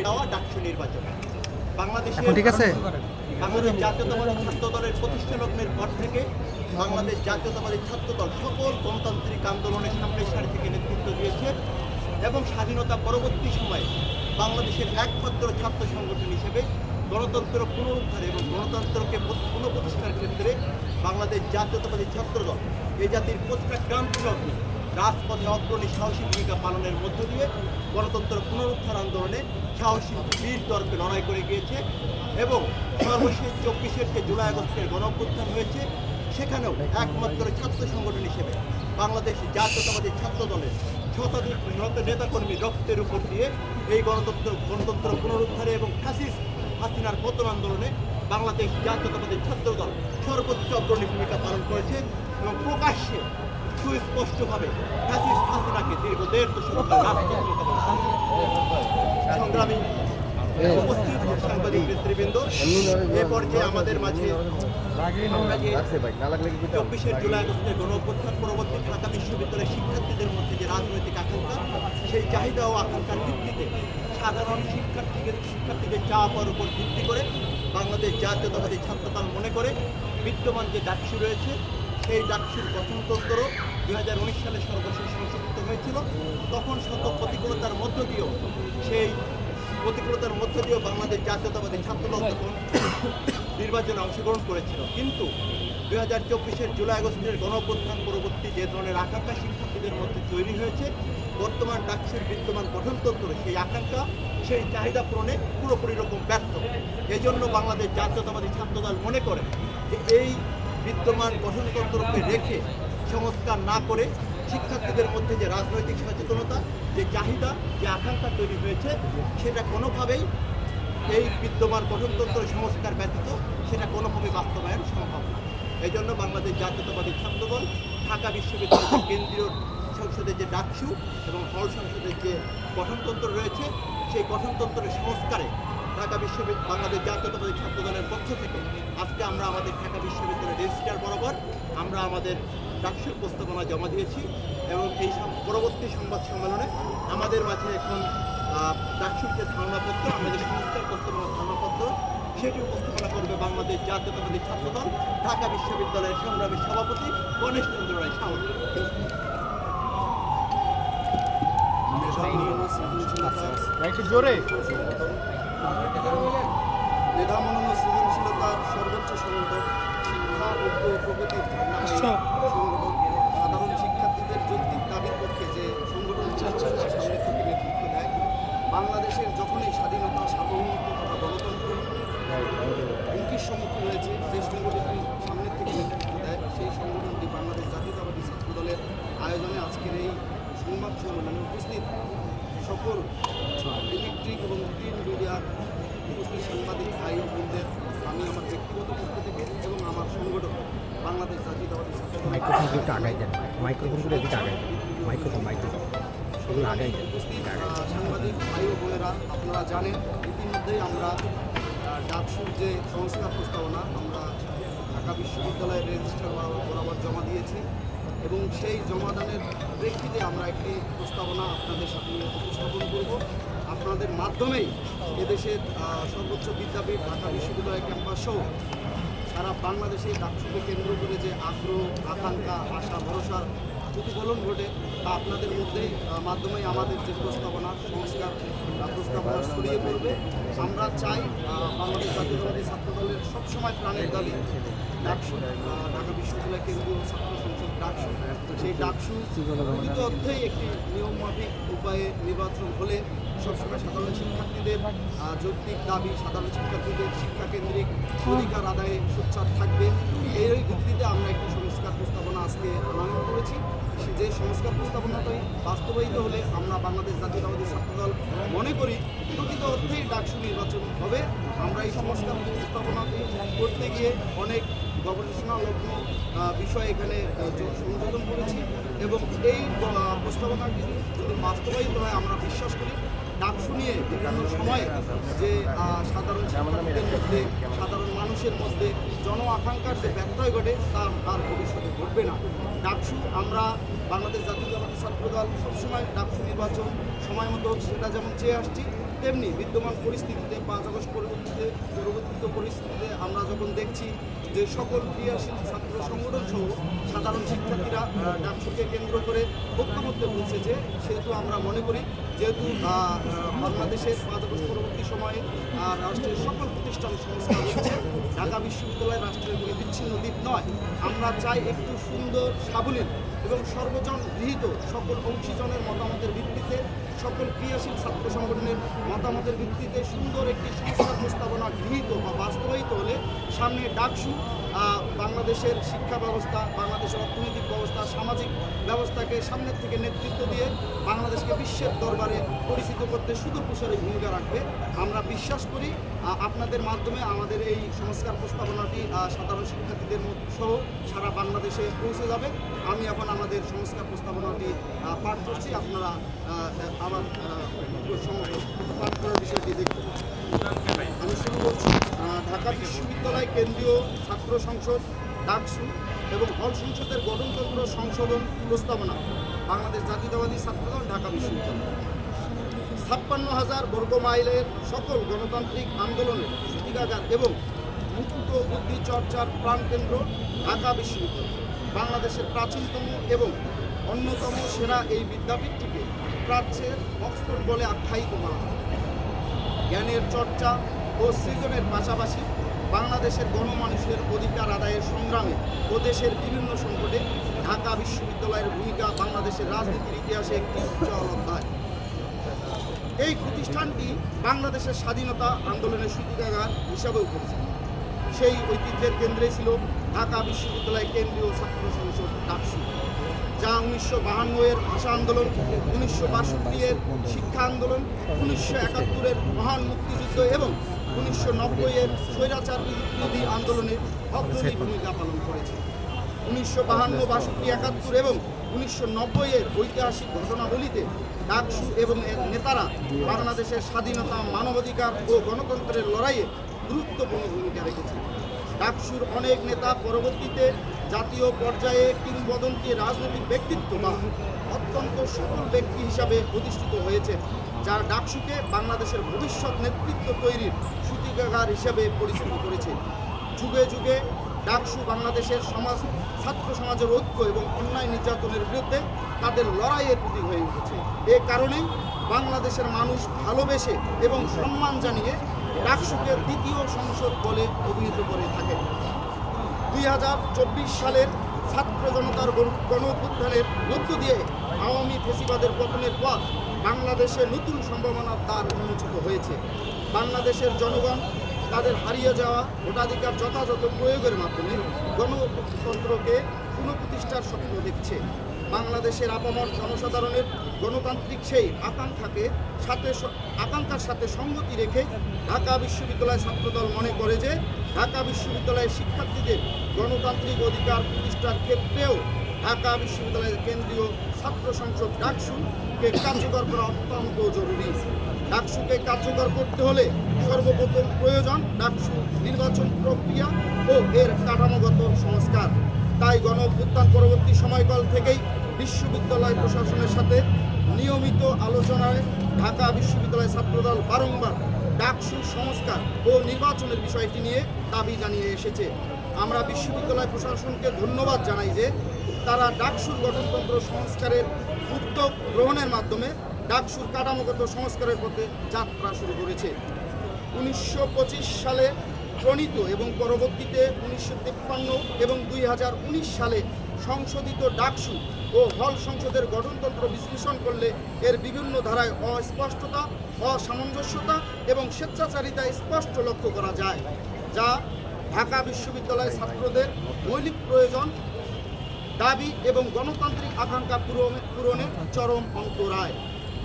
দেওয়া ডাকসু নির্বাচন বাংলাদেশের বাংলাদেশ জাতীয়তাবাদী ছাত্র দলের প্রতিষ্ঠা লগ্নের পর থেকে বাংলাদেশ জাতীয়তাবাদী ছাত্র দল সকল গণতান্ত্রিক আন্দোলনের সামনের সারি থেকে নেতৃত্ব দিয়েছে এবং স্বাধীনতা পরবর্তী সময়ে বাংলাদেশের একমাত্র ছাত্র সংগঠন হিসেবে গণতন্ত্র পুনরুদ্ধারে এবং গণতন্ত্রকে পুনঃপ্রতিষ্ঠার ক্ষেত্রে বাংলাদেশ জাতীয়তাবাদী ছাত্র দল এই জাতির প্রতিটা ক্রান্তি লগ্নে রাজপথে অগ্রণী সাহসী ভূমিকা পালনের মধ্য দিয়ে গণতন্ত্র পুনরুদ্ধার আন্দোলনে সাহসী বীর তর্পে লড়াই করে গিয়েছে এবং সর্বশেষ 24 যে জুলাই আগস্টের গণঅভ্যুত্থান হয়েছে সেখানেও একমাত্র ছাত্র সংগঠন হিসেবে বাংলাদেশ জাতীয়তাবাদী ছাত্র দলের শতাধিক নেতাকর্মী রক্তের উপর দিয়ে এই গণতন্ত্র পুনরুদ্ধারে এবং ফ্যাসিস্ট হাসিনার পতন আন্দোলনে বাংলাদেশ জাতীয়তাবাদী ছাত্র দল সর্বোচ্চ অগ্রণী ভূমিকা পালন করেছে এবং প্রকাশ্যে সুস্পষ্টভাবে ফ্যাসিস্ট হাসিনাকে দীর্ঘ 1.5 দশক রাজপথ মোকাবেলা সংগ্রামী উপস্থিত সাংবাদিক নেতৃবৃন্দ এ পর্যায়ে আমাদের মাঝে 24 জুলাই আগস্টের গণঅভ্যুত্থান পরবর্তী ঢাকা বিশ্ববিদ্যালয়ের শিক্ষার্থীদের মধ্যে যে রাজনৈতিক আকাঙ্ক্ষা সেই চাহিদা ও আকাঙ্ক্ষার ভিত্তিতে সাধারণ শিক্ষার্থীদের চাওয়ার উপর ভিত্তি করে বাংলাদেশ জাতীয়তাবাদী ছাত্রদল মনে করে বিদ্যমান যে ডাকসু রয়েছে সেই ডাকসুর গঠনতন্ত্র 2019 সালে সর্বশেষ সংশোধিত হয়েছিল তখন শত প্রতিকূলতার মধ্য দিয়েও বাংলাদেশ জাতীয়তাবাদী ছাত্রদল তখন নির্বাচনে অংশগ্রহণ করেছিল কিন্তু 2024 জুলাই আগস্টের গণঅভ্যুত্থান পরবর্তী যে ধরনের আকাঙ্ক্ষা শিক্ষার্থীদের মধ্যে তৈরি হয়েছে বর্তমান ডাকসুর বিদ্যমান গঠনতন্ত্র সেই আকাঙ্ক্ষা সেই চাহিদা পূরণে পুরোপুরি রকম ব্যর্থ এজন্য বাংলাদেশ জাতীয়তাবাদী ছাত্রদল মনে করে যে এই বিদ্যমান গঠনতন্ত্রকে রেখে সংস্কার না করে শিক্ষার্থীদের মধ্যে যে রাজনৈতিক সচেতনতা যে চাহিদা যে আকাঙ্ক্ষা তৈরি হয়েছে সেটা কোনোভাবেই এই বিদ্যমান গঠনতন্ত্র সংস্কার ব্যতীত সেটা কোনোভাবে বাস্তবায়ন সম্ভব না এই জন্য বাংলাদেশ জাতীয়তাবাদী ছাত্রদল ঢাকা বিশ্ববিদ্যালয়ের কেন্দ্রীয় সংসদের যে ডাকসু এবং হল সংসদের যে গঠনতন্ত্র রয়েছে সেই গঠনতন্ত্রের সংস্কারে বাংলাদেশ জাতীয়তাবাদী ছাত্রদলের পক্ষ থেকে আজকে আমরা আমাদের ঢাকা বিশ্ববিদ্যালয়ের রেজিস্ট্রার বরাবর আমরা আমাদের ডাকসুর প্রস্তাবনা জমা দিয়েছি এবং এই পরবর্তী সংবাদ সম্মেলনে আমাদের মাঝে এখন ডাকসুর যে ধারণাপত্র আমাদের সংস্কার প্রস্তাবনা ধারণাপত্র সেটি উপস্থাপনা করবে বাংলাদেশ জাতীয়তাবাদী ছাত্রদল ঢাকা বিশ্ববিদ্যালয়ের সংগ্রামী সভাপতি গণেশ চন্দ্র রায় সাউদ। মেধামনন সৃজনশীলতার সর্বোচ্চ সংগঠন শিক্ষা ঐক্য প্রগতির সংগঠন সাধারণ শিক্ষার্থীদের যৌক্তিক দাবির পক্ষে যে সংগঠন সামনে থেকে নেতৃত্ব দেয় বাংলাদেশের যখনই স্বাধীনতা সার্বভৌমত্ব তথা গণতন্ত্র হুমকির সম্মুখীন হয়েছে যে সংগঠনটি সামনের থেকে নেতৃত্ব দেয় সেই সংগঠনটি বাংলাদেশ জাতীয়তাবাদী ছাত্রদলের আয়োজনে আজকের এই সংবাদ সম্মেলনে উপস্থিত সকল ইলেকট্রিক এবং প্রিন্ট মিডিয়ার উপস্থিত সাংবাদিক ভাই ও বোনদের আমি আমার ব্যক্তিগত পক্ষ থেকে এবং আমার সংগঠন বাংলাদেশ জাতীয়তাবাদী উপস্থিত সাংবাদিক ভাই ও বোনেরা আপনারা জানেন ইতিমধ্যেই আমরা ডাকসুর যে সংস্কার প্রস্তাবনা আমরা ঢাকা বিশ্ববিদ্যালয়ের রেজিস্ট্রার বরাবর জমা দিয়েছি এবং সেই জমাদানের প্রেক্ষিতে আমরা একটি প্রস্তাবনা আপনাদের সামনে উপস্থাপন করব আপনাদের মাধ্যমেই এদেশের সর্বোচ্চ বিদ্যাপীঠ ঢাকা বিশ্ববিদ্যালয় ক্যাম্পাস সহ সারা বাংলাদেশে ডাকসুকে কেন্দ্র করে যে আগ্রহ আকাঙ্ক্ষা আশা ভরসার প্রতিফলন ঘটে তা আপনাদের মধ্যেই মাধ্যমেই আমাদের যে প্রস্তাবনা সংস্কার প্রস্তাবনা ছড়িয়ে পড়বে আমরা চাই বাংলাদেশ জাতীয়তাবাদী ছাত্রদলের সবসময় প্রাণের দাবি ডাকসু ঢাকা বিশ্ববিদ্যালয় কেন্দ্রীয় ছাত্র সংসদ ডাকসু সেই ডাকসু প্রকৃত অর্থেই একটি নিয়মমাফিক উপায়ে নির্বাচন হলে সবসময় সাধারণ শিক্ষার্থীদের যৌক্তিক দাবি সাধারণ শিক্ষার্থীদের শিক্ষাকেন্দ্রিক অধিকার আদায়ে সোচ্চার থাকবে এই ভিত্তিতে আমরা একটি সংস্কার প্রস্তাবনা আজকে আনয়ন করেছি যে সংস্কার প্রস্তাবনাটাই বাস্তবায়িত হলে আমরা বাংলাদেশ জাতীয়তাবাদী ছাত্রদল মনে করি প্রকৃত অর্থেই ডাকসু নির্বাচন হবে আমরা এই সংস্কার প্রস্তাবনাটি করতে গিয়ে অনেক গবেষণালগ্ন বিষয় এখানে সংযোজন করেছি এবং এই প্রস্তাবনাটি যদি বাস্তবায়িত হয় আমরা বিশ্বাস করি ডাকসু নিয়ে বিভিন্ন সময়ে যে সাধারণ শিক্ষার্থীদের মধ্যে সাধারণ মানুষের মধ্যে জন আকাঙ্ক্ষার যে ব্যত্যয় ঘটে তার ভবিষ্যতে ঘটবে না ডাকসু আমরা বাংলাদেশ জাতীয়তাবাদী ছাত্রদল সবসময় ডাকসু নির্বাচন সময় মতো সেটা যেমন চেয়ে আসছি তেমনি বিদ্যমান পরিস্থিতিতে 5 আগস্ট পরবর্তী পরিস্থিতিতে আমরা যখন দেখছি যে সকল ক্রিয়াশীল ছাত্র সংগঠন সহ সাধারণ শিক্ষার্থীরা ডাকসুকে কেন্দ্র করে ঐক্যবদ্ধ হয়েছে, যে সেহেতু আমরা মনে করি যেহেতু বাংলাদেশের 5 আগস্ট পরবর্তী সময়ে রাষ্ট্রের সকল প্রতিষ্ঠান সংস্কার হচ্ছে, ঢাকা বিশ্ববিদ্যালয় রাষ্ট্রের কোনো বিচ্ছিন্ন দিক নয়। আমরা চাই একটু সুন্দর সাবলীল এবং সর্বজন গৃহীত সকল অংশীজনের মতামতের ভিত্তিতে, সকল ক্রিয়াশীল ছাত্র সংগঠনের মতামতের ভিত্তিতে সুন্দর একটি সংস্কার প্রস্তাবনা গৃহীত বা বাস্তবায়িত হলে সামনে ডাকসু বাংলাদেশের শিক্ষা ব্যবস্থা, বাংলাদেশের অর্থনৈতিক ব্যবস্থা, সামাজিক ব্যবস্থাকে সামনের থেকে নেতৃত্ব দিয়ে বাংলাদেশকে বিশ্বের দরবারে পরিচিত করতে সুদূরপ্রসারী ভূমিকা রাখবে। আমরা বিশ্বাস করি আপনাদের মাধ্যমে আমাদের এই সংস্কার প্রস্তাবনাটি সাধারণ শিক্ষার্থীদের সহ সারা বাংলাদেশে পৌঁছে যাবে। আমি এখন আমাদের সংস্কার প্রস্তাবনাটি পাঠ করছি, আপনারা আমার পাঠ করার বিষয়টি দেখুন। আমি শুরু করছি। ঢাকা বিশ্ববিদ্যালয় কেন্দ্রীয় ছাত্র সংসদ ডাকসু এবং হল সংসদের গঠনতন্ত্র সংশোধন প্রস্তাবনা, বাংলাদেশ জাতীয়তাবাদী ছাত্রদল ঢাকা বিশ্ববিদ্যালয়। 56,000 বর্গ মাইলের সকল গণতান্ত্রিক আন্দোলনের সূতিকাগার এবং মুক্ত বুদ্ধি চর্চার প্রাণকেন্দ্র ঢাকা বিশ্ববিদ্যালয় বাংলাদেশের প্রাচীনতম এবং অন্যতম সেরা এই বিদ্যাপীঠটিকে প্রাচ্যের অক্সফোর্ড বলে আখ্যায়িত করা হয়। জ্ঞানের চর্চা ও সৃজনের পাশাপাশি বাংলাদেশের গণমানুষের অধিকার আদায়ের সংগ্রামে ও দেশের বিভিন্ন সংকটে ঢাকা বিশ্ববিদ্যালয়ের ভূমিকা বাংলাদেশের রাজনীতির ইতিহাসে একটি উজ্জ্বল অধ্যায়। এই প্রতিষ্ঠানটি বাংলাদেশের স্বাধীনতা আন্দোলনের সূতিকাগার হিসাবেও পরিচিত। সেই ঐতিহ্যের কেন্দ্রে ছিল ঢাকা বিশ্ববিদ্যালয় কেন্দ্রীয় ছাত্র সংসদ ডাকসু, যা 1952-এর ভাষা আন্দোলন, 1962-এর শিক্ষা আন্দোলন, 1971-এর মহান মুক্তিযুদ্ধ এবং 1990-এর স্বৈরাচার বিরোধী আন্দোলনে অগ্রণী ভূমিকা পালন করেছে। 1952, 62, 71 এবং 1990-এর ঐতিহাসিক ঘটনাবলিতে ডাকসু এবং এর নেতারা বাংলাদেশের স্বাধীনতা, মানবাধিকার ও গণতন্ত্রের লড়াইয়ে গুরুত্বপূর্ণ ভূমিকা রেখেছে। ডাকসুর অনেক নেতা পরবর্তীতে জাতীয় পর্যায়ে কিংবদন্তি রাজনৈতিক ব্যক্তিত্ব বা অত্যন্ত সফল ব্যক্তি হিসাবে প্রতিষ্ঠিত হয়েছে, যার ডাকসুকে বাংলাদেশের ভবিষ্যৎ নেতৃত্ব তৈরির সূতিকাগার হিসাবে পরিচিত করেছে। যুগে যুগে ডাকসু বাংলাদেশের ছাত্র সমাজের ঐক্য এবং অন্যায় নির্যাতনের বিরুদ্ধে তাদের লড়াইয়ের প্রতীক হয়ে উঠেছে। এ কারণেই বাংলাদেশের মানুষ ভালোবেসে এবং সম্মান জানিয়ে ডাকসুকে দ্বিতীয় সংসদ বলে অভিহিত করে থাকে। 2024 সালের ছাত্র জনতার গণঅভ্যুত্থানের মধ্য দিয়ে আওয়ামী ফেসিবাদের পতনের পর বাংলাদেশে নতুন সম্ভাবনার দ্বার উন্মোচিত হয়েছে। বাংলাদেশের জনগণ তাদের হারিয়ে যাওয়া ভোটাধিকার যথাযথ প্রয়োগের মাধ্যমে গণতন্ত্রকে পুনঃপ্রতিষ্ঠার স্বপ্ন দেখছে। বাংলাদেশের আপামর জনসাধারণের গণতান্ত্রিক সেই আকাঙ্ক্ষার সাথে সঙ্গতি রেখে ঢাকা বিশ্ববিদ্যালয় ছাত্রদল মনে করে যে ঢাকা বিশ্ববিদ্যালয়ের শিক্ষার্থীদের গণতান্ত্রিক অধিকার প্রতিষ্ঠার ক্ষেত্রেও ঢাকা বিশ্ববিদ্যালয়ের কেন্দ্রীয় ছাত্র সংসদ ডাকসুকে কার্যকর করা অত্যন্ত জরুরি। ডাকসুকে কার্যকর করতে হলে সর্বপ্রথম প্রয়োজন ডাকসু নির্বাচন প্রক্রিয়া ও এর কাঠামোগত সংস্কার। তাই গণঅভ্যুত্থান পরবর্তী সময়কাল থেকেই বিশ্ববিদ্যালয় প্রশাসনের সাথে নিয়মিত আলোচনায় ঢাকা বিশ্ববিদ্যালয় ছাত্রদল বারংবার ডাকসু সংস্কার ও নির্বাচনের বিষয়টি নিয়ে দাবি জানিয়ে এসেছে। আমরা বিশ্ববিদ্যালয় প্রশাসনকে ধন্যবাদ জানাই যে তারা ডাকসুর গঠনতন্ত্র সংস্কারের উদ্যোগ গ্রহণের মাধ্যমে ডাকসুর কাঠামোগত সংস্কারের পথে যাত্রা শুরু করেছে। 1925 সালে প্রণীত এবং পরবর্তীতে 1953 এবং 2019 সালে সংশোধিত ডাকসু ও হল সংসদের গঠনতন্ত্র বিশ্লেষণ করলে এর বিভিন্ন ধারায় অস্পষ্টতা, অসামঞ্জস্যতা এবং স্বেচ্ছাচারিতা স্পষ্ট লক্ষ্য করা যায়, যা ঢাকা বিশ্ববিদ্যালয় ছাত্রদের মৌলিক প্রয়োজন, দাবি এবং গণতান্ত্রিক আকাঙ্ক্ষা পূরণের চরম অন্তরায়।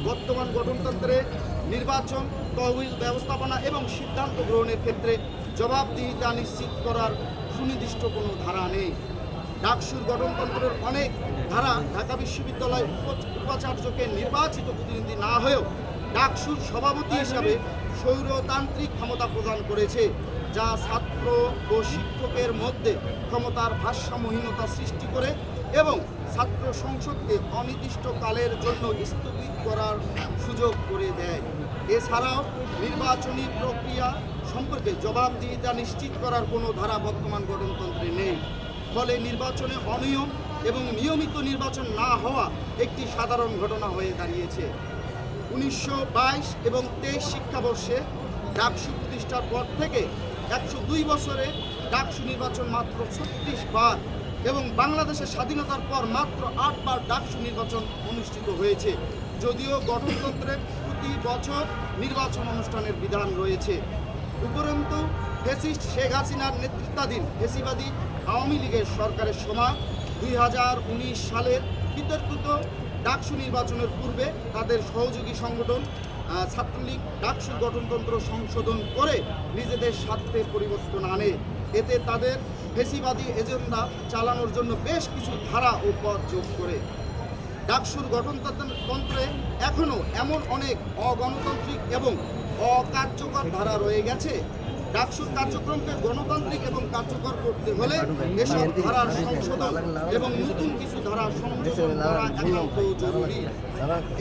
বর্তমান গঠনতন্ত্রে নির্বাচন, তহবিল ব্যবস্থাপনা এবং সিদ্ধান্ত গ্রহণের ক্ষেত্রে জবাবদিহিতা নিশ্চিত করার সুনির্দিষ্ট কোনো ধারা নেই। ডাকসুর গঠনতন্ত্রের অনেক ধারা ঢাকা বিশ্ববিদ্যালয় উপাচার্যকে নির্বাচিত প্রতিনিধি না হয়েও ডাকসুর সভাপতি হিসাবে স্বৈরতান্ত্রিক ক্ষমতা প্রদান করেছে, যা ছাত্র ও শিক্ষকের মধ্যে ক্ষমতার ভারসাম্যহীনতা সৃষ্টি করে এবং ছাত্র সংসদকে অনির্দিষ্টকালের জন্য স্থগিত করার সুযোগ করে দেয়। এছাড়াও নির্বাচনী প্রক্রিয়া সম্পর্কে জবাবদিহিতা নিশ্চিত করার কোনো ধারা বর্তমান গণতন্ত্রে নেই। ফলে নির্বাচনে অনিয়ম এবং নিয়মিত নির্বাচন না হওয়া একটি সাধারণ ঘটনা হয়ে দাঁড়িয়েছে। 1922 এবং 23 শিক্ষাবর্ষে ডাকসু প্রতিষ্ঠার পর থেকে 102 বছরে ডাকসু নির্বাচন মাত্র 36 বার এবং বাংলাদেশের স্বাধীনতার পর মাত্র 8 বার ডাকসু নির্বাচন অনুষ্ঠিত হয়েছে। যদিও গণতন্ত্রে প্রতি বছর নির্বাচন অনুষ্ঠানের বিধান রয়েছে। উপরন্তু ফ্যাসিস্ট শেখ হাসিনার নেতৃত্বাধীন ফ্যাসিবাদী আওয়ামী লীগের সরকারের সময় 2019 সালের বিতর্কিত ডাকসু নির্বাচনের পূর্বে তাদের সহযোগী সংগঠন ছাত্রলীগ ডাকসু গঠনতন্ত্র সংশোধন করে নিজেদের স্বার্থে পরিবর্তন আনে। এতে তাদের ফ্যাসিবাদী এজেন্ডা চালানোর জন্য বেশ কিছু ধারা ও পদ যোগ করে। ডাকসুর গঠনতন্ত্রে এখনও এমন অনেক অগণতান্ত্রিক এবং অকার্যকর ধারা রয়ে গেছে। ডাকসুর কার্যক্রমকে গণতান্ত্রিক এবং কার্যকর করতে হলে এসব ধারার সংশোধন এবং নতুন কিছু ধারা সংযোজন করা একান্ত জরুরি।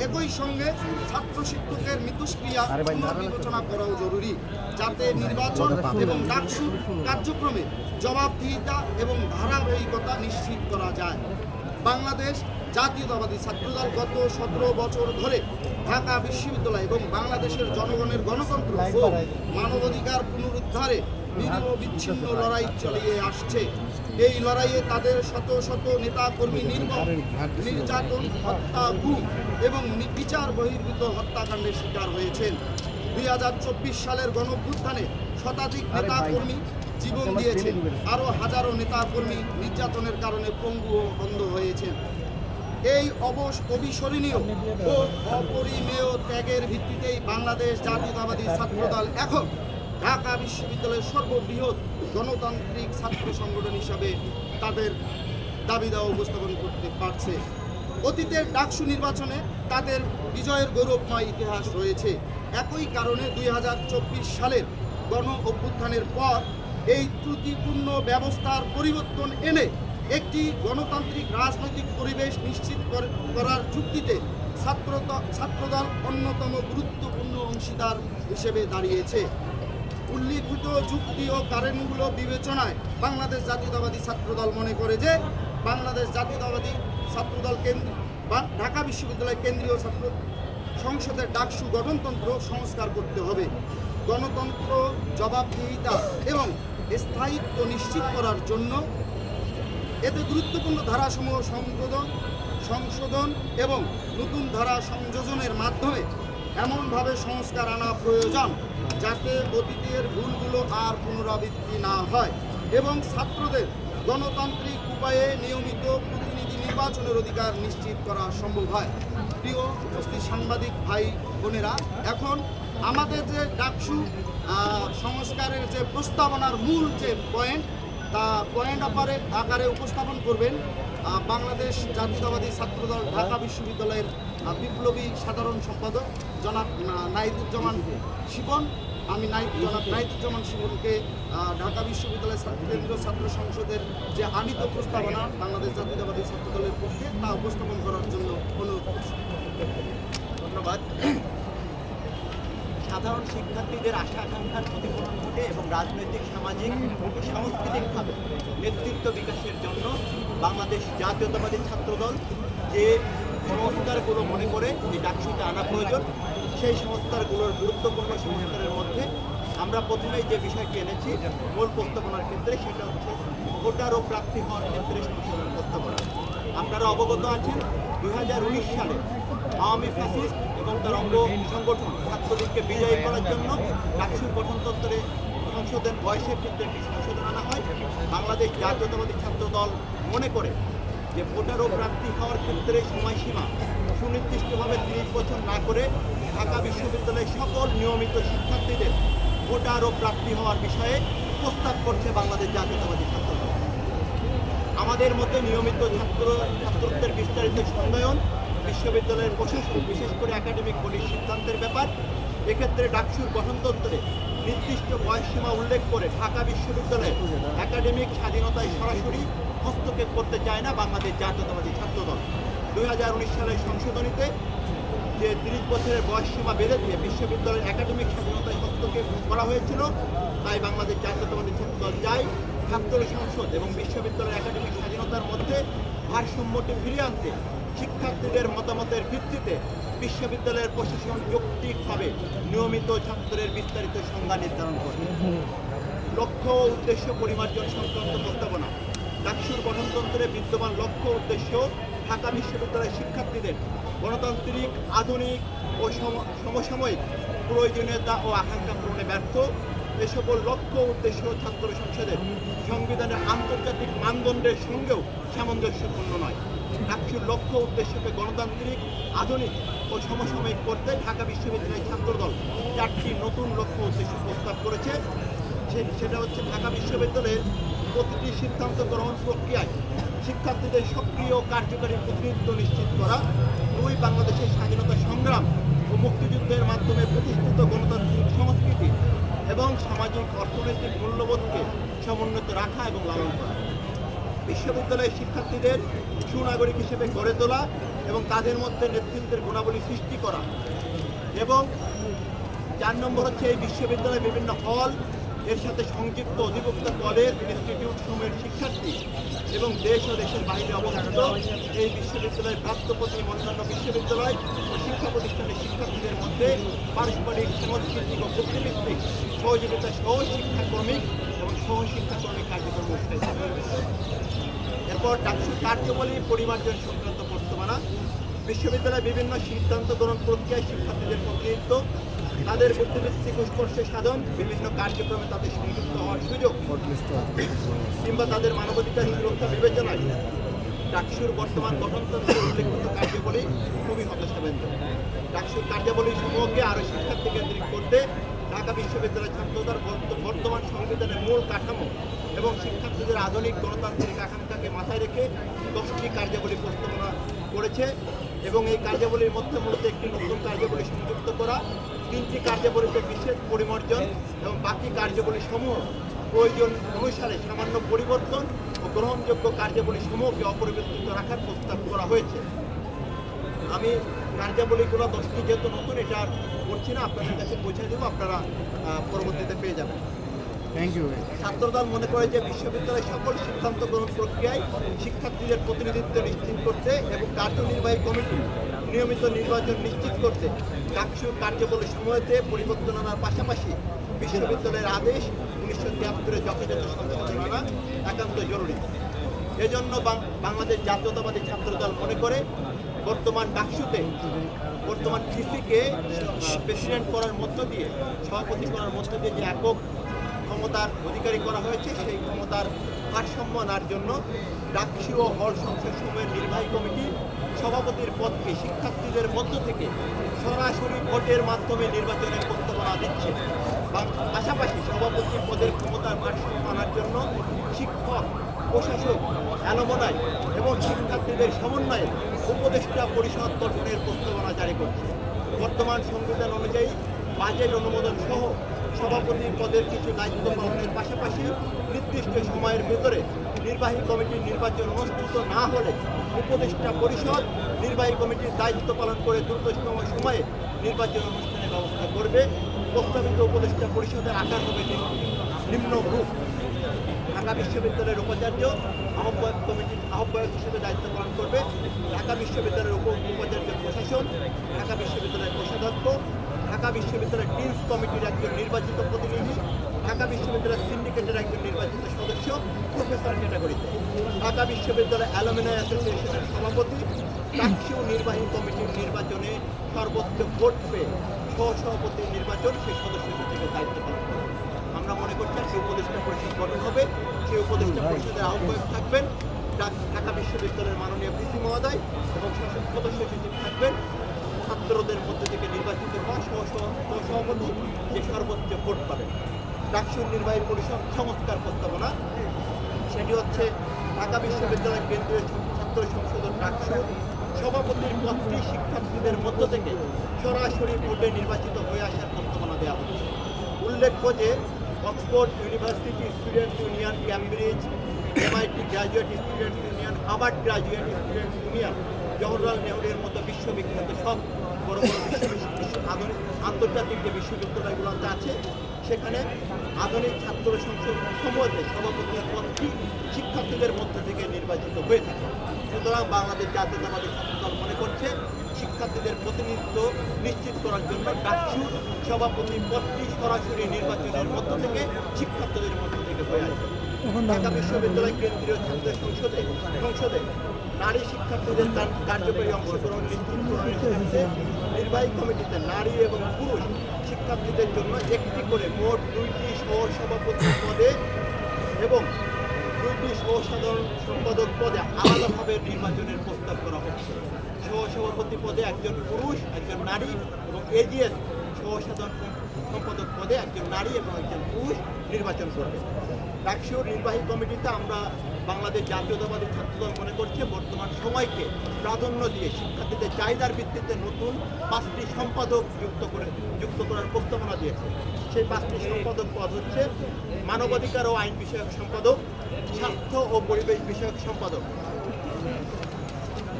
একই সঙ্গে ছাত্র শিক্ষকের মিথস্ক্রিয়া পুনর্বিবেচনা করাও জরুরি, যাতে নির্বাচন এবং ডাকসুর কার্যক্রমে জবাবদিহিতা এবং ধারাবাহিকতা নিশ্চিত করা যায়। বাংলাদেশ জাতীয়তাবাদী ছাত্রদল গত 17 বছর ধরে ঢাকা বিশ্ববিদ্যালয় এবং বাংলাদেশের জনগণের গণতন্ত্র ও মানবাধিকার পুনরুদ্ধারে নিরবিচ্ছিন্ন লড়াই চালিয়ে আসছে। এই লড়াইয়ে তাদের শত শত নেতাকর্মী নির্যাতন, হত্যা, গুম এবং বিচার বহির্ভূত হত্যাকাণ্ডের শিকার হয়েছেন। 2024 সালের গণঅভ্যুত্থানে শতাধিক নেতাকর্মী জীবন দিয়েছেন, আরও হাজারো নেতাকর্মী নির্যাতনের কারণে পঙ্গু ও অন্ধ হয়েছেন। এই অবিস্মরণীয় ও অপরিমেয় ত্যাগের ভিত্তিতেই বাংলাদেশ জাতীয়তাবাদী ছাত্রদল এখন ঢাকা বিশ্ববিদ্যালয়ের সর্ববৃহৎ গণতান্ত্রিক ছাত্র সংগঠন হিসাবে তাদের দাবি দেওয়া উপস্থাপন করতে পারছে। অতীতের ডাকসু নির্বাচনে তাদের বিজয়ের গৌরবময় ইতিহাস রয়েছে। একই কারণে 2024 সালের গণ অভ্যুত্থানের পর এই ত্রুটিপূর্ণ ব্যবস্থার পরিবর্তন এনে একটি গণতান্ত্রিক রাজনৈতিক পরিবেশ নিশ্চিত করার যুক্তিতে ছাত্রদল অন্যতম গুরুত্বপূর্ণ অংশীদার হিসেবে দাঁড়িয়েছে। উল্লিখিত যুক্তি ও কারণগুলো বিবেচনায় বাংলাদেশ জাতীয়তাবাদী ছাত্রদল মনে করে যে বাংলাদেশ জাতীয়তাবাদী ছাত্রদল ঢাকা বিশ্ববিদ্যালয় কেন্দ্রীয় ছাত্র সংসদের ডাকসু গঠনতন্ত্র সংস্কার করতে হবে। গণতন্ত্র, জবাবদিহিতা এবং স্থায়িত্ব নিশ্চিত করার জন্য এতে গুরুত্বপূর্ণ ধারাসমূহ সংশোধন এবং নতুন ধারা সংযোজনের মাধ্যমে এমনভাবে সংস্কার আনা প্রয়োজন যাতে অতীতের ভুলগুলো আর পুনরাবৃত্তি না হয় এবং ছাত্রদের গণতান্ত্রিক উপায়ে নিয়মিত প্রতিনিধি নির্বাচনের অধিকার নিশ্চিত করা সম্ভব হয়। প্রিয় উপস্থিত সাংবাদিক ভাই বোনেরা, এখন আমাদের যে ডাকসু সংস্কারের যে প্রস্তাবনার মূল যে পয়েন্ট আকারে উপস্থাপন করবেন বাংলাদেশ জাতীয়তাবাদী ছাত্রদল ঢাকা বিশ্ববিদ্যালয়ের বিপ্লবী সাধারণ সম্পাদক জনাব নাহিদুজ্জামান শিবন। আমি জনাব নাহিদুজ্জামান শিবনকে ঢাকা বিশ্ববিদ্যালয় কেন্দ্রীয় ছাত্র সংসদের যে আনিত প্রস্তাবনা বাংলাদেশ জাতীয়তাবাদী ছাত্রদলের পক্ষে তা উপস্থাপন করার জন্য অনুরোধ করছি। ধন্যবাদ। সাধারণ শিক্ষার্থীদের আশা আকাঙ্ক্ষার প্রতিফলন ঘটে এবং রাজনৈতিক, সামাজিক ও সাংস্কৃতিকভাবে নেতৃত্ব বিকাশের জন্য বাংলাদেশ জাতীয়তাবাদী ছাত্রদল যে সংস্কারগুলো মনে করে যে ডাকসুতে আনা প্রয়োজন, সেই সংস্কারগুলোর গুরুত্বপূর্ণ সংস্কারের মধ্যে আমরা প্রথমেই যে বিষয়টি এনেছি মূল প্রস্তাবনার ক্ষেত্রে, সেটা হচ্ছে ভোটার ও প্রার্থী হওয়ার ক্ষেত্রে সংশোধন প্রস্তাবনা। আপনারা অবগত আছেন 2019 সালে আওয়ামী ফ্যাসিস্ট এবং তার অঙ্গ সংগঠন ছাত্রলীগকে বিজয়ী করার জন্য ডাকসুর গঠনতন্ত্রে সংশোধন বয়সের ক্ষেত্রে একটি সংশোধন আনা হয়। বাংলাদেশ জাতীয়তাবাদী ছাত্রদল মনে করে যে ভোটার ও প্রার্থী হওয়ার ক্ষেত্রে সময়সীমা সুনির্দিষ্টভাবে 30 বছর না করে ঢাকা বিশ্ববিদ্যালয়ের সকল নিয়মিত শিক্ষার্থীদের ভোটার ও প্রার্থী হওয়ার বিষয়ে প্রস্তাব করছে বাংলাদেশ জাতীয়তাবাদী ছাত্রদল। আমাদের মতে নিয়মিত ছাত্রত্বের বিস্তারিত সংজ্ঞায়ন বিশ্ববিদ্যালয়ের প্রশাসন, বিশেষ করে একাডেমিক বডির সিদ্ধান্তের ব্যাপার। এক্ষেত্রে ডাকসুর গঠনতন্ত্রে নির্দিষ্ট বয়সসীমা উল্লেখ করে ঢাকা বিশ্ববিদ্যালয়ের একাডেমিক স্বাধীনতায় সরাসরি হস্তক্ষেপ করতে চায় না বাংলাদেশ জাতীয়তাবাদী ছাত্রদল। 2019 সালের সংশোধনীতে যে 30 বছরের বয়সসীমা বেঁধে দিয়ে বিশ্ববিদ্যালয়ের একাডেমিক স্বাধীনতায় হস্তক্ষেপ করা হয়েছিল, তাই বাংলাদেশ জাতীয়তাবাদী ছাত্রদল চাই ছাত্র সংসদ এবং বিশ্ববিদ্যালয়ের একাডেমিক স্বাধীনতার মধ্যে ভারসাম্যটি ফিরিয়ে আনতে শিক্ষার্থীদের মতামতের ভিত্তিতে বিশ্ববিদ্যালয়ের প্রশাসন যৌক্তিকভাবে নিয়মিত ছাত্রের বিস্তারিত সংজ্ঞা নির্ধারণ করবে। লক্ষ্য ও উদ্দেশ্য পরিমার্জন সংক্রান্ত প্রস্তাবনা। ডাকসুর গঠনতন্ত্রে বিদ্যমান লক্ষ্য উদ্দেশ্য ঢাকা বিশ্ববিদ্যালয়ের শিক্ষার্থীদের গণতান্ত্রিক, আধুনিক ও সমসাময়িক প্রয়োজনীয়তা ও আকাঙ্ক্ষা পূরণে ব্যর্থ। এ সকল লক্ষ্য উদ্দেশ্য ছাত্র সংসদের সংবিধানের আন্তর্জাতিক মানদণ্ডের সঙ্গেও সামঞ্জস্যপূর্ণ নয়। ডাকসুর লক্ষ্য উদ্দেশ্যকে গণতান্ত্রিক, আধুনিক ও সমসাময়িক করতে ঢাকা বিশ্ববিদ্যালয়ের ছাত্রদল 4টি নতুন লক্ষ্য উদ্দেশ্য প্রস্তাব করেছে। সেটা হচ্ছে ঢাকা বিশ্ববিদ্যালয়ের প্রতিটি সিদ্ধান্ত গ্রহণ প্রক্রিয়ায় শিক্ষার্থীদের সক্রিয় কার্যকারী প্রতিনিধিত্ব নিশ্চিত করা। 2, বাংলাদেশের স্বাধীনতা সংগ্রাম ও মুক্তিযুদ্ধের মাধ্যমে প্রতিষ্ঠিত গণতান্ত্রিক সংস্কৃতি এবং সামাজিক অর্থনৈতিক মূল্যবোধকে সমুন্নত রাখা এবং লালন করা। বিশ্ববিদ্যালয়ের শিক্ষার্থীদের সুনাগরিক হিসেবে গড়ে তোলা এবং তাদের মধ্যে নেতৃত্বের গুণাবলী সৃষ্টি করা। এবং 4 নম্বর হচ্ছে এই বিশ্ববিদ্যালয়ের বিভিন্ন হল, এর সাথে সংযুক্ত অধিভুক্ত কলেজ, ইনস্টিটিউট সমূহের শিক্ষার্থী এবং দেশ ও দেশের বাইরে অবস্থিত এই বিশ্ববিদ্যালয়ের প্রাপ্তপত্রী অন্যান্য বিশ্ববিদ্যালয় ও শিক্ষা প্রতিষ্ঠানের শিক্ষার্থীদের মধ্যে পারস্পরিক, সাংস্কৃতিক ও বৃত্তিভিত্তিক সহযোগিতা সহ শিক্ষাক্রমিক এবং সহশিক্ষাক্রমিক কার্যক্রম উৎসাহিত করবে। এরপর ডাকসুর কার্যাবলী পরিমার্জন সংক্রান্ত প্রস্তাবনা। বিশ্ববিদ্যালয়ের বিভিন্ন সিদ্ধান্ত গ্রহণ প্রক্রিয়ায় শিক্ষার্থীদের প্রতিনিধিত্ব, তাদের বুদ্ধিবৃত্তিক উৎকর্ষে সাধন, বিভিন্ন কার্যক্রমে তাদের সংযুক্ত হওয়ার সুযোগ কিংবা তাদের মানবাধিকার সুরক্ষা বিবেচনায় ডাকসুর বর্তমান গঠনতন্ত্রের উল্লেখিত কার্যাবলী খুবই হতাশাব্যঞ্জক। ডাকসুর কার্যাবলী সমূহকে আরও শিক্ষার্থী কেন্দ্রিক করতে ঢাকা বিশ্ববিদ্যালয় ছাত্রদল বর্তমান সংবিধানের মূল কাঠামো এবং শিক্ষার্থীদের আধুনিক গণতান্ত্রিক আকাঙ্ক্ষাকে মাথায় রেখে 10টি কার্যাবলী প্রস্তাবনা করেছে এবং এই কার্যাবলীর মধ্যে মূলত একটি নতুন কার্যাবলী সংযুক্ত করা, 3টি কার্যাবলীতে বিশেষ পরিমার্জন এবং বাকি কার্যাবলী সমূহ প্রয়োজন অনুসারে সামান্য পরিবর্তন ও গ্রহণযোগ্য কার্যাবলী সমূহকে অপরিবর্তিত রাখার প্রস্তাব করা হয়েছে। আমি কার্যাবলীগুলো 10টি যেহেতু নতুন, এটা আর করছি না, আপনাদের কাছে পৌঁছে দেবো, আপনারা পরবর্তীতে পেয়ে যাবেন। Thank you. ছাত্রদল মনে করে যে বিশ্ববিদ্যালয়ের সকল সিদ্ধান্ত গ্রহণ প্রক্রিয়ায় শিক্ষার্থীদের প্রতিনিধিত্ব নিশ্চিত করতে এবং কার্যনির্বাহী কমিটি নিয়মিত নির্বাচন নিশ্চিত করতে ডাকসুর কার্যাবলী সমূহেতে পরিবর্তন আনার পাশাপাশি বিশ্ববিদ্যালয়ের আদেশ 1973-এর যথাযথ সংশোধন আনা একান্ত জরুরি। এজন্য বাংলাদেশ জাতীয়তাবাদী ছাত্রদল মনে করে বর্তমান ডাকসুতে বর্তমান সিসিকে প্রেসিডেন্ট করার মধ্য দিয়ে, সভাপতি করার মধ্য দিয়ে যে একক ক্ষমতার অধিকারী করা হয়েছে, সেই ক্ষমতার ভারসাম্য আনার জন্য ডাকসু ও হল সংসদ সমূহের নির্বাহী কমিটি সভাপতির পদকে শিক্ষার্থীদের মধ্য থেকে সরাসরি ভোটের মাধ্যমে নির্বাচনের প্রস্তাবনা দিচ্ছে। পাশাপাশি সভাপতি পদের ক্ষমতার ভারসাম্য আনার জন্য শিক্ষক, প্রশাসক, অ্যালুমনাই এবং শিক্ষার্থীদের সমন্বয়ে উপদেষ্টা পরিষদ গঠনের প্রস্তাবনা জারি করছে। বর্তমান সংবিধান অনুযায়ী বাজেট অনুমোদন সহ সভাপতি পদের কিছু দায়িত্ব পালনের পাশাপাশি নির্দিষ্ট সময়ের ভেতরে নির্বাহী কমিটির নির্বাচন অনুষ্ঠিত না হলে উপদেষ্টা পরিষদ নির্বাহী কমিটির দায়িত্ব পালন করে দ্রুততম সময়ে নির্বাচন অনুষ্ঠানের ব্যবস্থা করবে। প্রস্তাবিত উপদেষ্টা পরিষদের আকার হবে নিম্নরূপ: ঢাকা বিশ্ববিদ্যালয়ের উপাচার্য আহ্বায়ক কমিটির আহ্বায়ক হিসেবে দায়িত্ব পালন করবে ঢাকা বিশ্ববিদ্যালয়ের উপাচার্য প্রশাসন, ঢাকা বিশ্ববিদ্যালয়ের কোষাধ্যক্ষ, ঢাকা বিশ্ববিদ্যালয়ের ডিনস কমিটির একজন নির্বাচিত প্রতিনিধি, ঢাকা বিশ্ববিদ্যালয়ের সিন্ডিকেটের একজন নির্বাচিত সদস্য প্রফেসর ক্যাটাগরিতে, ঢাকা বিশ্ববিদ্যালয় অ্যালুমিনাই অ্যাসোসিয়েশনের সভাপতি, ডাকসু নির্বাহী কমিটির নির্বাচনে সর্বোচ্চ ভোট পেয়ে সহসভাপতির নির্বাচন সেই সদস্য হিসেবে দায়িত্ব পালন করবে। আমরা মনে করছি সেই উপদেষ্টা পরিষদ গঠন হবে, সেই উপদেষ্টা পরিষদের আহ্বায়ক থাকবেন ঢাকা বিশ্ববিদ্যালয়ের মাননীয় ভিসি মহোদয় এবং শাসক সদস্য সচিব থাকবেন ছাত্রদের মধ্যে থেকে নির্বাচিত হওয়া সহসভাপতি, যে সর্বোচ্চ ভোট পাবেন। ডাকসুর নির্বাহী পরিষদ সংস্কার প্রস্তাবনা, সেটি হচ্ছে ঢাকা বিশ্ববিদ্যালয় কেন্দ্রীয় ছাত্র সংসদ ডাকসুর সভাপতির পদটি শিক্ষার্থীদের মধ্য থেকে সরাসরি ভোটে নির্বাচিত হয়ে আসার প্রস্তাবনা দেওয়া হচ্ছে। উল্লেখ্য যে Oxford University students union, Cambridge, MIT graduate students union, Harvard graduate students union, Jawaharlal নেহরুর মতো বিশ্ববিখ্যাত সব বড় বড় আধুনিক আন্তর্জাতিক যে বিশ্ববিদ্যালয়গুলোতে আছে সেখানে আধুনিক ছাত্র সংসদ সমূহে সভাপতির পদটি শিক্ষার্থীদের মধ্য থেকে নির্বাচিত হয়ে থাকে। সুতরাং বাংলাদেশ জাতীয়তাবাদী ছাত্রদল মনে করছে শিক্ষার্থীদের প্রতিনিধিত্ব নিশ্চিত করার জন্য ডাকসুর সভাপতি পদটি সরাসরি নির্বাচনের মধ্য থেকে শিক্ষার্থীদের মধ্য থেকে হয়ে আসবে। ঢাকা বিশ্ববিদ্যালয় কেন্দ্রীয় ছাত্র সংসদে নারী শিক্ষার্থীদের কার্যকরী অংশগ্রহণ নিশ্চিতকরণের ক্ষেত্রে নির্বাহী কমিটিতে নারী এবং পুরুষ শিক্ষার্থীদের জন্য একটি করে মোট 2টি সহসভাপতি পদে এবং 2টি সহসাধারণ সম্পাদক পদে আলাদাভাবে নির্বাচনের প্রস্তাব করা হচ্ছে। সহসভাপতি পদে একজন পুরুষ, একজন নারী এবং এজিএস সহসাধারণ সম্পাদক পদে একজন নারী এবং একজন পুরুষ নির্বাচন করবে। ডাকসুর নির্বাহী কমিটিতে আমরা বাংলাদেশ জাতীয়তাবাদী ছাত্রদল মনে করছে বর্তমান সময়কে প্রাধান্য দিয়ে শিক্ষার্থীদের চাহিদার ভিত্তিতে নতুন 5টি সম্পাদক যুক্ত করার প্রস্তাবনা দিয়েছে। সেই 5টি সম্পাদক পদ হচ্ছে মানবাধিকার ও আইন বিষয়ক সম্পাদক, স্বাস্থ্য ও পরিবেশ বিষয়ক সম্পাদক,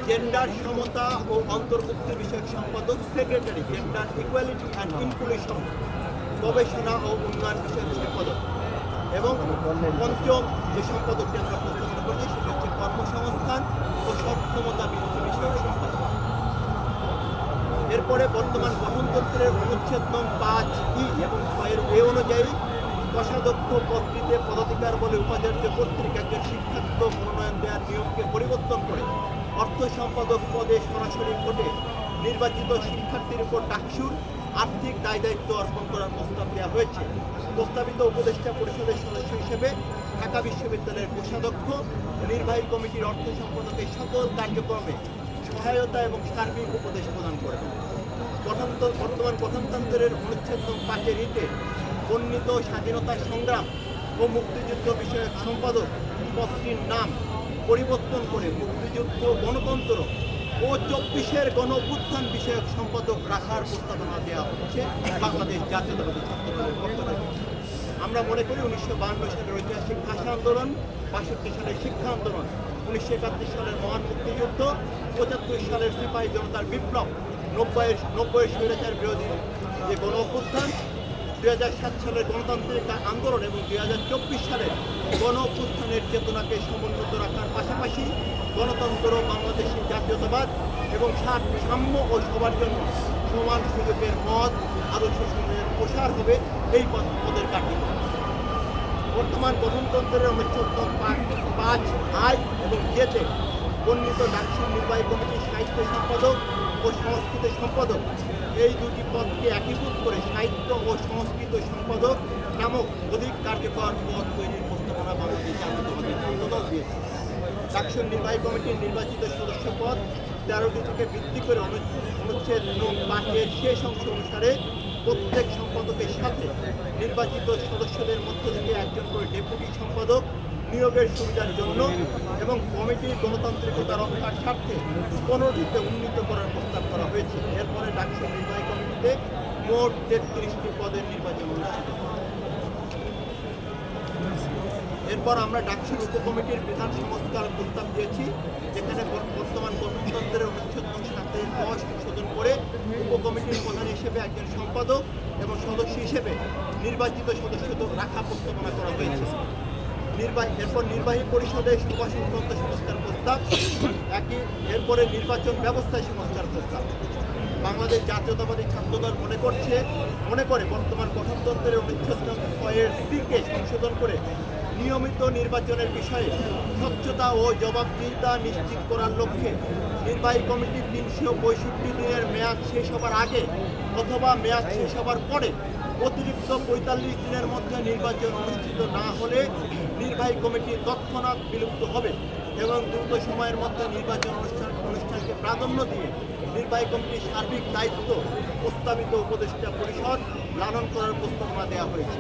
জেন্ডার সমতা ও অন্তর্ভুক্তি বিষয়ক সম্পাদক, secretary, gender equality and inclusion, গবেষণা ও উন্নয়ন বিষয়ক সম্পাদক এবং পঞ্চম যে সম্পাদকটি আমরা প্রস্তাবনা করছি সেটা হচ্ছে কর্মসংস্থান ও সক্ষমতা বৃদ্ধি বিষয়ক সম্পাদক। এরপরে বর্তমান গঠনতন্ত্রের অনুচ্ছেদ নং 5E এবং 6 অনুযায়ী কোষাধ্যক্ষ পদটিতে পদাধিকার বলে উপাচার্য কর্তৃক একজন শিক্ষার্থী মনোনয়ন দেওয়ার নিয়মকে পরিবর্তন করে অর্থ সম্পাদক পদে সরাসরি ভোটে নির্বাচিত শিক্ষার্থীর উপর ডাকসুর আর্থিক দায়-দায়িত্ব অর্পণ করার প্রস্তাব দেওয়া হয়েছে। প্রস্তাবিত উপদেষ্টা পরিষদের সদস্য হিসেবে ঢাকা বিশ্ববিদ্যালয়ের কোষাধ্যক্ষ নির্বাহী কমিটির অর্থ সম্পাদকের সকল কার্যক্রমে সহায়তা এবং সার্বিক উপদেশ প্রদান করবে। বর্তমান গঠনতন্ত্রের অনুচ্ছেদ 5-তে বর্ণিত স্বাধীনতা সংগ্রাম ও মুক্তিযুদ্ধ বিষয়ক সম্পাদক পদটির নাম পরিবর্তন করে মুক্তিযুদ্ধ, গণতন্ত্র ও 24-এর গণ-অভ্যুত্থান বিষয়ক সম্পাদক রাখার প্রস্তাবনা দেওয়া হচ্ছে বাংলাদেশ জাতীয়তাবাদী ছাত্রদলের পক্ষ থেকে। আমরা মনে করি 1952 সালের ঐতিহাসিক ভাষা আন্দোলন, 62 সালের শিক্ষা আন্দোলন, 1971 সালের মহান মুক্তিযুদ্ধ, 75 সালের সিপাহী জনতার বিপ্লব, 90-এর স্বৈরাচার বিরোধী যে গণ-অভ্যুত্থান, 2007 সালের গণতান্ত্রিক আন্দোলন এবং 2024 সালের গণ-অভ্যুত্থানের চেতনাকে সমুন্নত রাখার পাশাপাশি গণতন্ত্র, বাংলাদেশের জাতীয়তাবাদ এবং সাম্য ও সবার জন্য সমান সুযোগের মত আদর্শ সমূহের প্রসার হবে এই পদের কাঠিন্য। বর্তমান গঠনতন্ত্রের অনুচ্ছেদ 5I এবং Jতে বর্ণিত ডাকসুর নির্বাহী কমিটির সাহিত্য সম্পাদক ও সংস্কৃত সম্পাদক এই দুটি পদকে একীভূত করে সাহিত্য ও সংস্কৃত সম্পাদক নামক অধিক কার্যকর পদ তৈরির প্রস্তাবনা বাংলাদেশ জাতীয়তাবাদী ছাত্রদল দিয়েছে। ডাকসুর নির্বাহী কমিটির নির্বাচিত সদস্য পদ 13টি থেকে বৃদ্ধি করে অনুচ্ছেদ 5-এর শেষ অংশ অনুসারে প্রত্যেক সম্পাদকের সাথে নির্বাচিত সদস্যদের মধ্য থেকে একজন করে ডেপুটি সম্পাদক নিয়োগের সুবিধার জন্য এবং কমিটির গণতান্ত্রিকতা রক্ষার স্বার্থে 15টিতে উন্নীত করার প্রস্তাব করা হয়েছে। এরপরে ডাকসুর নির্বাহী কমিটিতে মোট 33টি পদের নির্বাচন অনুষ্ঠিত। এরপর আমরা ডাকসুর উপকমিটির বিধান সংস্কার প্রস্তাব দিয়েছি, যেখানে বর্তমান গঠনতন্ত্রের অনুচ্ছেদ 7-এর সংশোধন করে উপকমিটির প্রধান হিসেবে একজন সম্পাদক এবং সদস্য হিসেবে নির্বাচিত সদস্য রাখা প্রস্তাবনা করা হয়েছে। এরপর নির্বাহী পরিষদের সভা সংক্রান্ত সংস্কার প্রস্তাব, এরপরে নির্বাচন ব্যবস্থায় সংস্কার প্রস্তাব। বাংলাদেশ জাতীয়তাবাদী ছাত্রদল মনে করে বর্তমান গঠনতন্ত্রের অনুচ্ছেদ 6-কে সংশোধন করে নিয়মিত নির্বাচনের বিষয়ে স্বচ্ছতা ও জবাবদিহিতা নিশ্চিত করার লক্ষ্যে নির্বাহী কমিটির 365 দিনের মেয়াদ শেষ হবার আগে অথবা মেয়াদ শেষ হবার পরে অতিরিক্ত 45 দিনের মধ্যে নির্বাচন অনুষ্ঠিত না হলে নির্বাহী কমিটি তৎক্ষণাৎ বিলুপ্ত হবে এবং দ্রুত সময়ের মধ্যে নির্বাচন অনুষ্ঠানকে প্রাধান্য দিয়ে নির্বাহী কমিটির সার্বিক দায়িত্ব প্রস্তাবিত উপদেষ্টা পরিষদ লালন করার প্রস্তাবনা দেওয়া হয়েছে।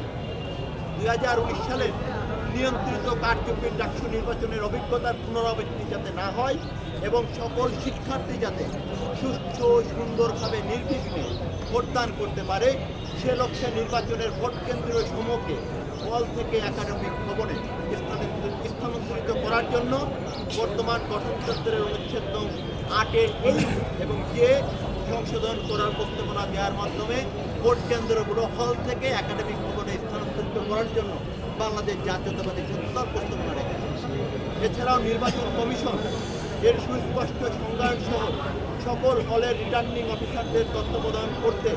2019 সালের নিয়ন্ত্রিত কারচুপির ডাকসু নির্বাচনের অভিজ্ঞতার পুনরাবৃত্তি যাতে না হয় এবং সকল শিক্ষার্থী যাতে সুস্থ সুন্দরভাবে নির্বিঘ্নে ভোটদান করতে পারে সে লক্ষ্যে নির্বাচনের ভোট কেন্দ্রীয় সমূহকে হল থেকে একাডেমিক ভবনে স্থানান্তরিত করার জন্য বর্তমান গঠনতন্ত্রের অনুচ্ছেদ 8-এর এবং J সংশোধন করার প্রস্তাবনা দেওয়ার মাধ্যমে ভোট কেন্দ্রগুলো হল থেকে একাডেমিক ভবনে স্থানান্তরিত করার জন্য বাংলাদেশ জাতীয়তাবাদী ছাত্রদল প্রস্তাবনা রেখেছে। এছাড়াও নির্বাচন কমিশন এর সুস্পষ্ট সংজ্ঞান সহ সকল হলের রিটার্নিং অফিসারদের তত্ত্বাবধান করতে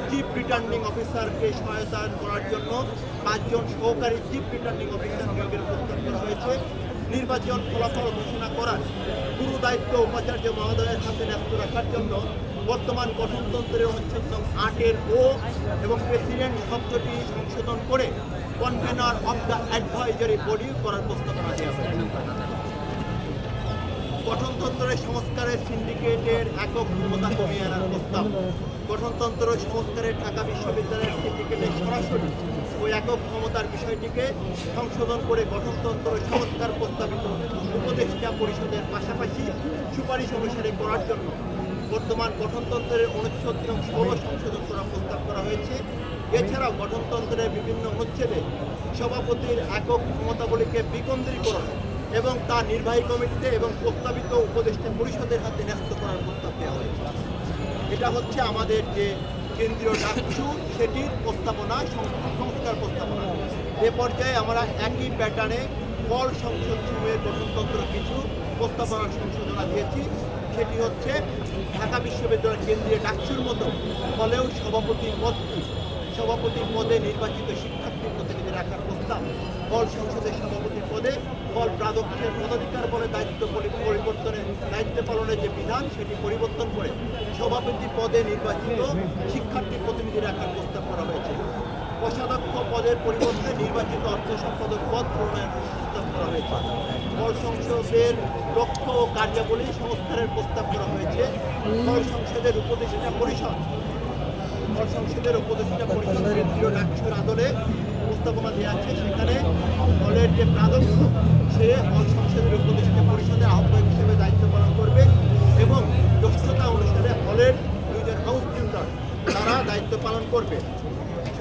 চিফ রিটার্নিং অফিসারকে সহায়তা করার জন্য 5 জন সহকারী চিফ রিটার্নিং অফিসার নিয়োগের প্রস্তাব করা হয়েছে। নির্বাচন ফলাফল ঘোষণা করার পুরো দায়িত্ব উপাচার্য মহোদয়ের হাতে ন্যস্ত রাখার জন্য বর্তমান গঠনতন্ত্রের অনুচ্ছেদ 8-এর ও এবং প্রেসিডেন্ট শব্দটি সংশোধন করে convenor of the advisory body করার প্রস্তাবনা দেওয়া হয়েছে। গঠনতন্ত্রের সংস্কারের সিন্ডিকেটের একক ক্ষমতা কমিয়ে আনার প্রস্তাব। গঠনতন্ত্র সংস্কারের ঢাকা বিশ্ববিদ্যালয়ের সিন্ডিকেটের সরাসরি ওই একক ক্ষমতার বিষয়টিকে সংশোধন করে গঠনতন্ত্র সংস্কার প্রস্তাবিত উপদেষ্টা পরিষদের পাশাপাশি সুপারিশ অনুসারে করার জন্য বর্তমান গঠনতন্ত্রের অনুচ্ছেদ 16 সংশোধন করার প্রস্তাব করা হয়েছে। এছাড়াও গঠনতন্ত্রের বিভিন্ন অনুচ্ছেদে সভাপতির একক ক্ষমতাবলীকে বিকেন্দ্রীকরণ এবং তা নির্বাহী কমিটিতে এবং প্রস্তাবিত উপদেষ্টা পরিষদের হাতে ন্যস্ত করার প্রস্তাব দেওয়া হয়েছে। এটা হচ্ছে আমাদের যে কেন্দ্রীয় ডাকসু সেটির প্রস্তাবনা, সংস্কার প্রস্তাবনা। এ পর্যায়ে আমরা একই প্যাটার্নে হল সংসদ সমূহের গঠনতন্ত্র কিছু প্রস্তাবনার সংশোধনা দিয়েছি। সেটি হচ্ছে ঢাকা বিশ্ববিদ্যালয়ের কেন্দ্রীয় ডাকসুর মতো হলেও সভাপতি পদে নির্বাচিত শিক্ষার্থীর প্রতিনিধি রাখার প্রস্তাব। হল সংসদের সভাপতি পদে হল প্রাধ্যক্ষের পদাধিকার বলে পরিবর্তনের দায়িত্ব পালনের যে বিধান সেটি পরিবর্তন করে সভাপতি পদে নির্বাচিত শিক্ষার্থী প্রতিনিধি রাখার প্রস্তাব করা হয়েছে। কোষাধ্যক্ষ পদের পরিবর্তে নির্বাচিত অর্থ সম্পাদক পদ প্রণয়নের প্রস্তাব করা হয়েছে। হল সংসদের লক্ষ্য ও কার্যাবলী সংস্কারের প্রস্তাব করা হয়েছে। হল সংসদের উপদেষ্টা পরিষদ কেন্দ্রীয় ডাকসুর আদলে প্রস্তাবনা দেওয়া আছে। সেখানে হলের যে প্রাধ্যক্ষ সে হল সংসদের উপদেষ্টা পরিষদের আহ্বায়ক হিসেবে দায়িত্ব পালন করবে এবং জ্যেষ্ঠতা অনুসারে হলের 2 জন হাউস টিউটর তারা দায়িত্ব পালন করবে।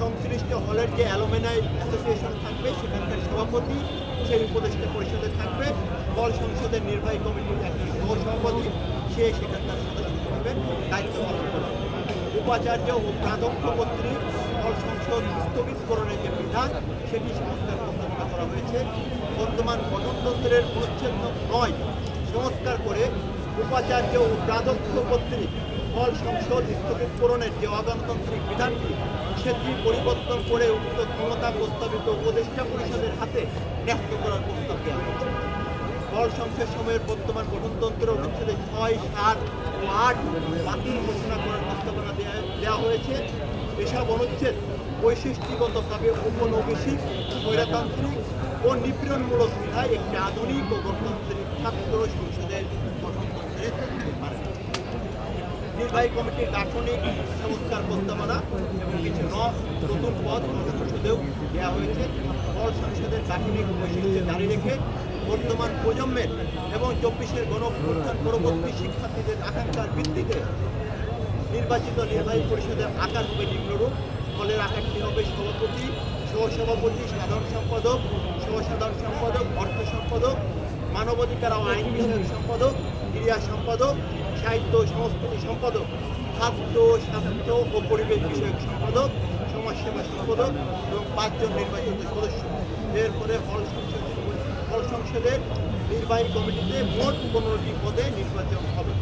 সংশ্লিষ্ট হলের যে অ্যালুমিনাই অ্যাসোসিয়েশন থাকবে সেখানকার সভাপতি সেই উপদেষ্টা পরিষদে থাকবে। হল সংসদের নির্বাহী কমিটির একজন সহসভাপতি সে সেখানকার সদস্য হিসেবে দায়িত্ব পালন করবে। উপাচার্য ও প্রাধ্যক্ষ কর্তৃক হল সংসদ স্থগিতকরণের যে বিধান সেটি সংস্কার প্রস্তাবনা করা হয়েছে। বর্তমান গঠনতন্ত্রের অনুচ্ছেদ 9 সংস্কার করে উপাচার্য ও প্রাধ্যক্ষ কর্তৃক হল সংসদ স্থগিতকরণের যে অগণতান্ত্রিক বিধানটি সেটি পরিবর্তন করে উক্ত ক্ষমতা প্রস্তাবিত উপদেষ্টা পরিষদের হাতে ন্যস্ত করার প্রস্তাব দেওয়া হয়েছে। হল সংসদ সময়ের বর্তমান গঠনতন্ত্র অনুচ্ছেদে 6, 7 ও 8 বাতিল ঘোষণা করার প্রস্তাবনা দেওয়া হয়েছে। এসব অনুচ্ছেদ বৈশিষ্ট্যগতভাবে ঔপনিবেশিক, স্বৈরতান্ত্রিক ও নিপীড়নমূলক বিধায় একটি আধুনিক ও গণতান্ত্রিক ছাত্র সংসদের গঠনতন্ত্রে নির্বাহী কমিটির গাঠনিক সংস্কার প্রস্তাবনা এবং কিছু নতুন পদ সংসদেও দেওয়া হয়েছে। হল সংসদের গাঠনিক বৈশিষ্ট্য জারি রেখে বর্তমান প্রজন্মের এবং 24-এর গণঅভ্যুত্থান পরবর্তী শিক্ষার্থীদের আকাঙ্ক্ষার ভিত্তিতে নির্বাচিত নির্বাহী পরিষদের আকার হবে নিম্নরূপ। হলের আকারটি হবে সভাপতি, সহসভাপতি, সাধারণ সম্পাদক, সহসাধারণ সম্পাদক, অর্থ সম্পাদক, মানবাধিকার ও আইন বিষয়ক সম্পাদক, ক্রীড়া সম্পাদক, সাহিত্য ও সংস্কৃতি সম্পাদক, খাদ্য, স্বাস্থ্য ও পরিবেশ বিষয়ক সম্পাদক, সমাজসেবা সম্পাদক এবং 5 জন নির্বাচিত সদস্য। এরপরে হল সংসদের নির্বাহী কমিটিতে মোট 15টি পদে নির্বাচন হবে।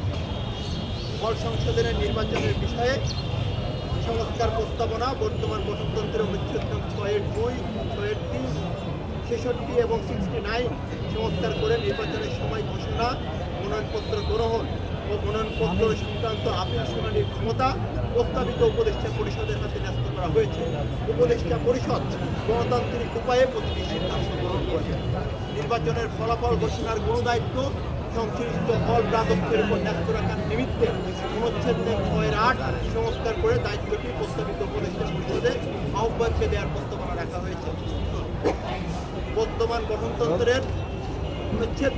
হল সংসদের নির্বাচনের বিষয়ে সংস্কার প্রস্তাবনা বর্তমান গঠনতন্ত্রের অনুচ্ছেদ 6-2, 6-3, 66 এবং 69 সংস্কার করে নির্বাচনের সময় ঘোষণা, মনোনয়নপত্র গ্রহণ ও মনোনয়নপত্র সংক্রান্ত আপিল শুনানির ক্ষমতা প্রস্তাবিত উপদেষ্টা পরিষদের হাতে ন্যস্ত করা হয়েছে। উপদেষ্টা পরিষদ গণতান্ত্রিক উপায়ে প্রতিটি সিদ্ধান্ত গ্রহণ করবে। নির্বাচনের ফলাফল ঘোষণার গুণদায়িত্ব সংশ্লিষ্ট হল প্রাধ্যক্ষের উপর ন্যস্ত রাখার নিমিত্তে অনুচ্ছেদ 6-8 সংস্কার করে দায়িত্বটি প্রস্তাবিত উপদেষ্টা পরিষদের আহ্বায়ককে দেওয়ার প্রস্তাবনা রাখা হয়েছে। বর্তমান গঠনতন্ত্রের অনুচ্ছেদ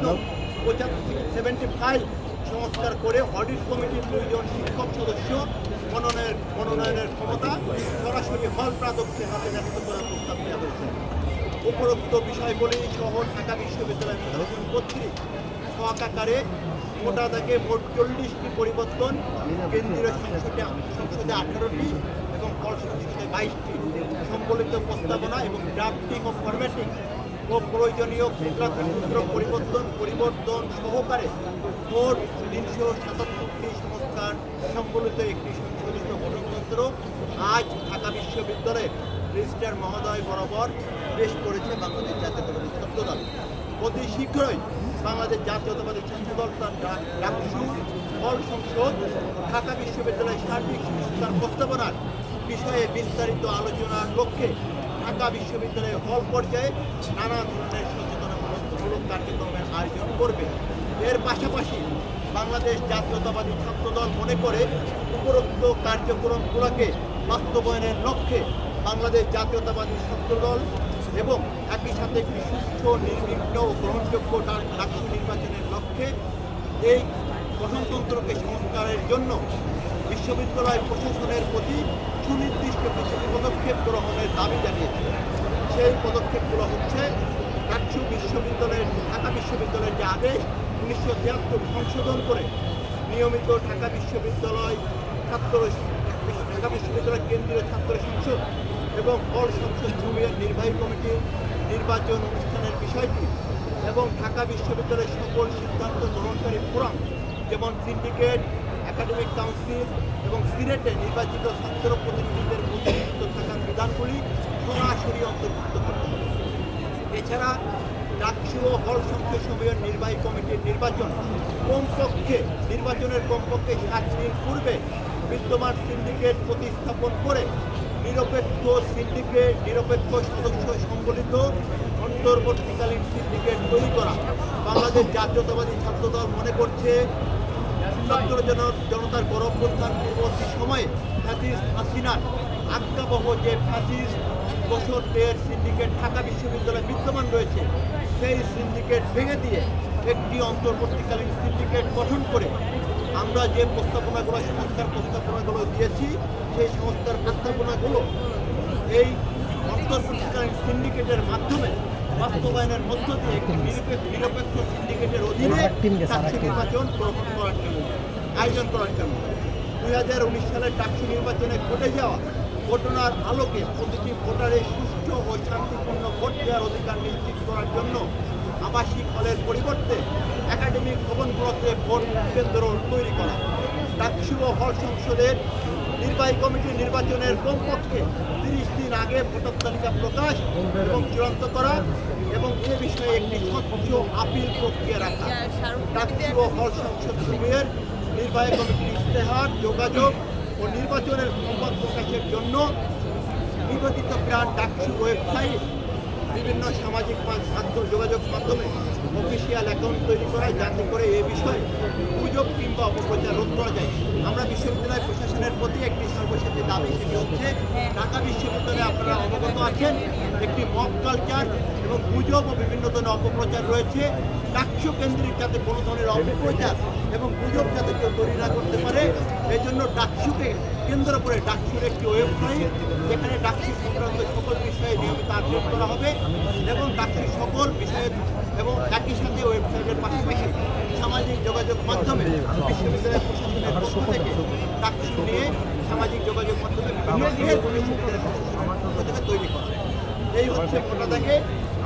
75 সংস্কার করে অডিট কমিটির 2 জন শিক্ষক সদস্য মনোনয়নের ক্ষমতা সরাসরি হল প্রাধ্যক্ষের হাতে ন্যস্ত করার প্রস্তাব দেওয়া হয়েছে। উপরোক্ত বিষয়গুলি সহ ঢাকা বিশ্ববিদ্যালয় প্রশাসন কর্তৃক সহকারে মোটা দাগে মোট 40টি পরিবর্তন, কেন্দ্রীয় সংসদে 18টি এবং হল সংসদে 22টি সম্বলিত প্রস্তাবনা এবং ড্রাফটিং ও ফরম্যাটিং ও প্রয়োজনীয় ক্ষুদ্র পরিবর্তন সহকারে মোট 377টি সংস্কার সম্বলিত একটি সংশোধিত গণতন্ত্র আজ ঢাকা বিশ্ববিদ্যালয়ের রেজিস্ট্রার মহোদয় বরাবর পেশ করেছে বাংলাদেশ জাতীয়তাবাদী ছাত্রদল। অতি শীঘ্রই বাংলাদেশ জাতীয়তাবাদী ছাত্রদল তার ডাকসু, হল সংসদ, ঢাকা বিশ্ববিদ্যালয়ের সার্বিক সংস্কার প্রস্তাবনার বিষয়ে বিস্তারিত আলোচনার লক্ষ্যে ঢাকা বিশ্ববিদ্যালয়ের হল পর্যায়ে নানা ধরনের সচেতনতামূলক কার্যক্রমের আয়োজন করবে। এর পাশাপাশি বাংলাদেশ জাতীয়তাবাদী ছাত্রদল মনে করে উপরোক্ত কার্যক্রমগুলোকে বাস্তবায়নের লক্ষ্যে বাংলাদেশ জাতীয়তাবাদী ছাত্রদল এবং একই সাথে একটি সুস্থ, নির্বিঘ্ন ও গ্রহণযোগ্য ডাকসু নির্বাচনের লক্ষ্যে এই গঠনতন্ত্রকে সংস্কারের জন্য বিশ্ববিদ্যালয় প্রশাসনের প্রতি সুনির্দিষ্ট কিছু পদক্ষেপ গ্রহণের দাবি জানিয়েছে। সেই পদক্ষেপগুলো হচ্ছে ঢাকা বিশ্ববিদ্যালয়ের যে আদেশ 1973 সংশোধন করে নিয়মিত ঢাকা বিশ্ববিদ্যালয় কেন্দ্রীয় ছাত্র সংসদ এবং হল সংসদ সমূহের নির্বাহী কমিটির নির্বাচন অনুষ্ঠানের বিষয়টি এবং ঢাকা বিশ্ববিদ্যালয়ের সকল সিদ্ধান্ত গ্রহণকারী ফোরাম যেমন সিন্ডিকেট, একাডেমিক কাউন্সিল এবং সিনেটে নির্বাচিত ছাত্র প্রতিনিধিদের প্রতিনিধিত্ব থাকার বিধানগুলি সরাসরি অন্তর্ভুক্ত করতে হবে। এছাড়া ডাকসু ও হল সংসদ সমূহের নির্বাহী কমিটির নির্বাচনের কমপক্ষে 7 দিন পূর্বে বিদ্যমান সিন্ডিকেট প্রতিস্থাপন করে নিরপেক্ষ সদস্য সম্বলিত অন্তর্বর্তীকালীন সিন্ডিকেট তৈরি করা। বাংলাদেশ জাতীয়তাবাদী ছাত্রদল মনে করছে ছাত্র জনতার গণঅভ্যুত্থান পূর্ববর্তী সময়ে ফ্যাসিস্ট হাসিনার আজ্ঞাবহ যে ফ্যাসিস্ট বছরের সিন্ডিকেট ঢাকা বিশ্ববিদ্যালয়ে বিদ্যমান রয়েছে, সেই সিন্ডিকেট ভেঙে দিয়ে একটি অন্তর্বর্তীকালীন সিন্ডিকেট গঠন করে আমরা যে সংস্কার প্রস্তাবনাগুলো দিয়েছি, সেই সংস্কার প্রস্তাবনাগুলো এই অন্তর্বর্তীকালীন সিন্ডিকেটের মাধ্যমে বাস্তবায়নের মধ্য দিয়ে একটি নিরপেক্ষ সিন্ডিকেটের অধীনে ডাকসু নির্বাচন আয়োজন করার জন্য 2019 সালের ডাকসু নির্বাচনে ঘটে যাওয়া ঘটনার আলোকে প্রতিটি ভোটারের সুষ্ঠু ও শান্তিপূর্ণ ভোট দেওয়ার অধিকার নিশ্চিত করার জন্য আবাসিক হলের পরিবর্তে একাডেমিক ভবনগুলোতে ভোট কেন্দ্র তৈরি করা, ডাকসু ও হল সংসদের নির্বাহী কমিটির নির্বাচনের কমপক্ষে 30 দিন আগে ভোটার তালিকা প্রকাশ এবং চূড়ান্ত করা এবং এ বিষয়ে একটি স্বচ্ছ আপিল প্রক্রিয়া রাখা, ডাকসু ও হল সংসদ সমূহের নির্বাহী কমিটির ইশতেহার, যোগাযোগ ও নির্বাচনের সংবাদ প্রকাশের জন্য নিবেদিত প্রাণ ডাকসু ওয়েবসাইট, বিভিন্ন সামাজিক যোগাযোগ মাধ্যমে অফিসিয়াল অ্যাকাউন্ট তৈরি করা, যাতে করে এ বিষয়ে গুজব কিংবা অপপ্রচার রোধ করা যায়। আমরা বিশ্ববিদ্যালয় প্রশাসনের প্রতি একটি সর্বশেষ দাবি, সেটি হচ্ছে ঢাকা বিশ্ববিদ্যালয়ে আপনারা অবগত আছেন একটি মব কালচার এবং গুজব ও বিভিন্ন ধরনের অপপ্রচার রয়েছে। ডাকসু কেন্দ্রিক যাতে কোনো ধরনের অপপ্রচার এবং গুজব যাতে কেউ তৈরি না করতে পারে, এই জন্য ডাকসুকে কেন্দ্র করে ডাকসুর একটি ওয়েবসাইট, যেখানে ডাকসু সংক্রান্ত সকল বিষয়ে নিয়মিত আপডেট করা হবে এবং ডাকসুর সকল বিষয়ে এবং একই সাথে ওয়েবসাইটের পাশাপাশি সামাজিক যোগাযোগ মাধ্যমে বিশ্ববিদ্যালয় প্রশাসনের পক্ষ থেকে ডাকসু নিয়ে সামাজিক যোগাযোগ মাধ্যমে বিশ্ববিদ্যালয় প্রশাসনের পক্ষ থেকে তৈরি করা। এই হচ্ছে মোটা দাগে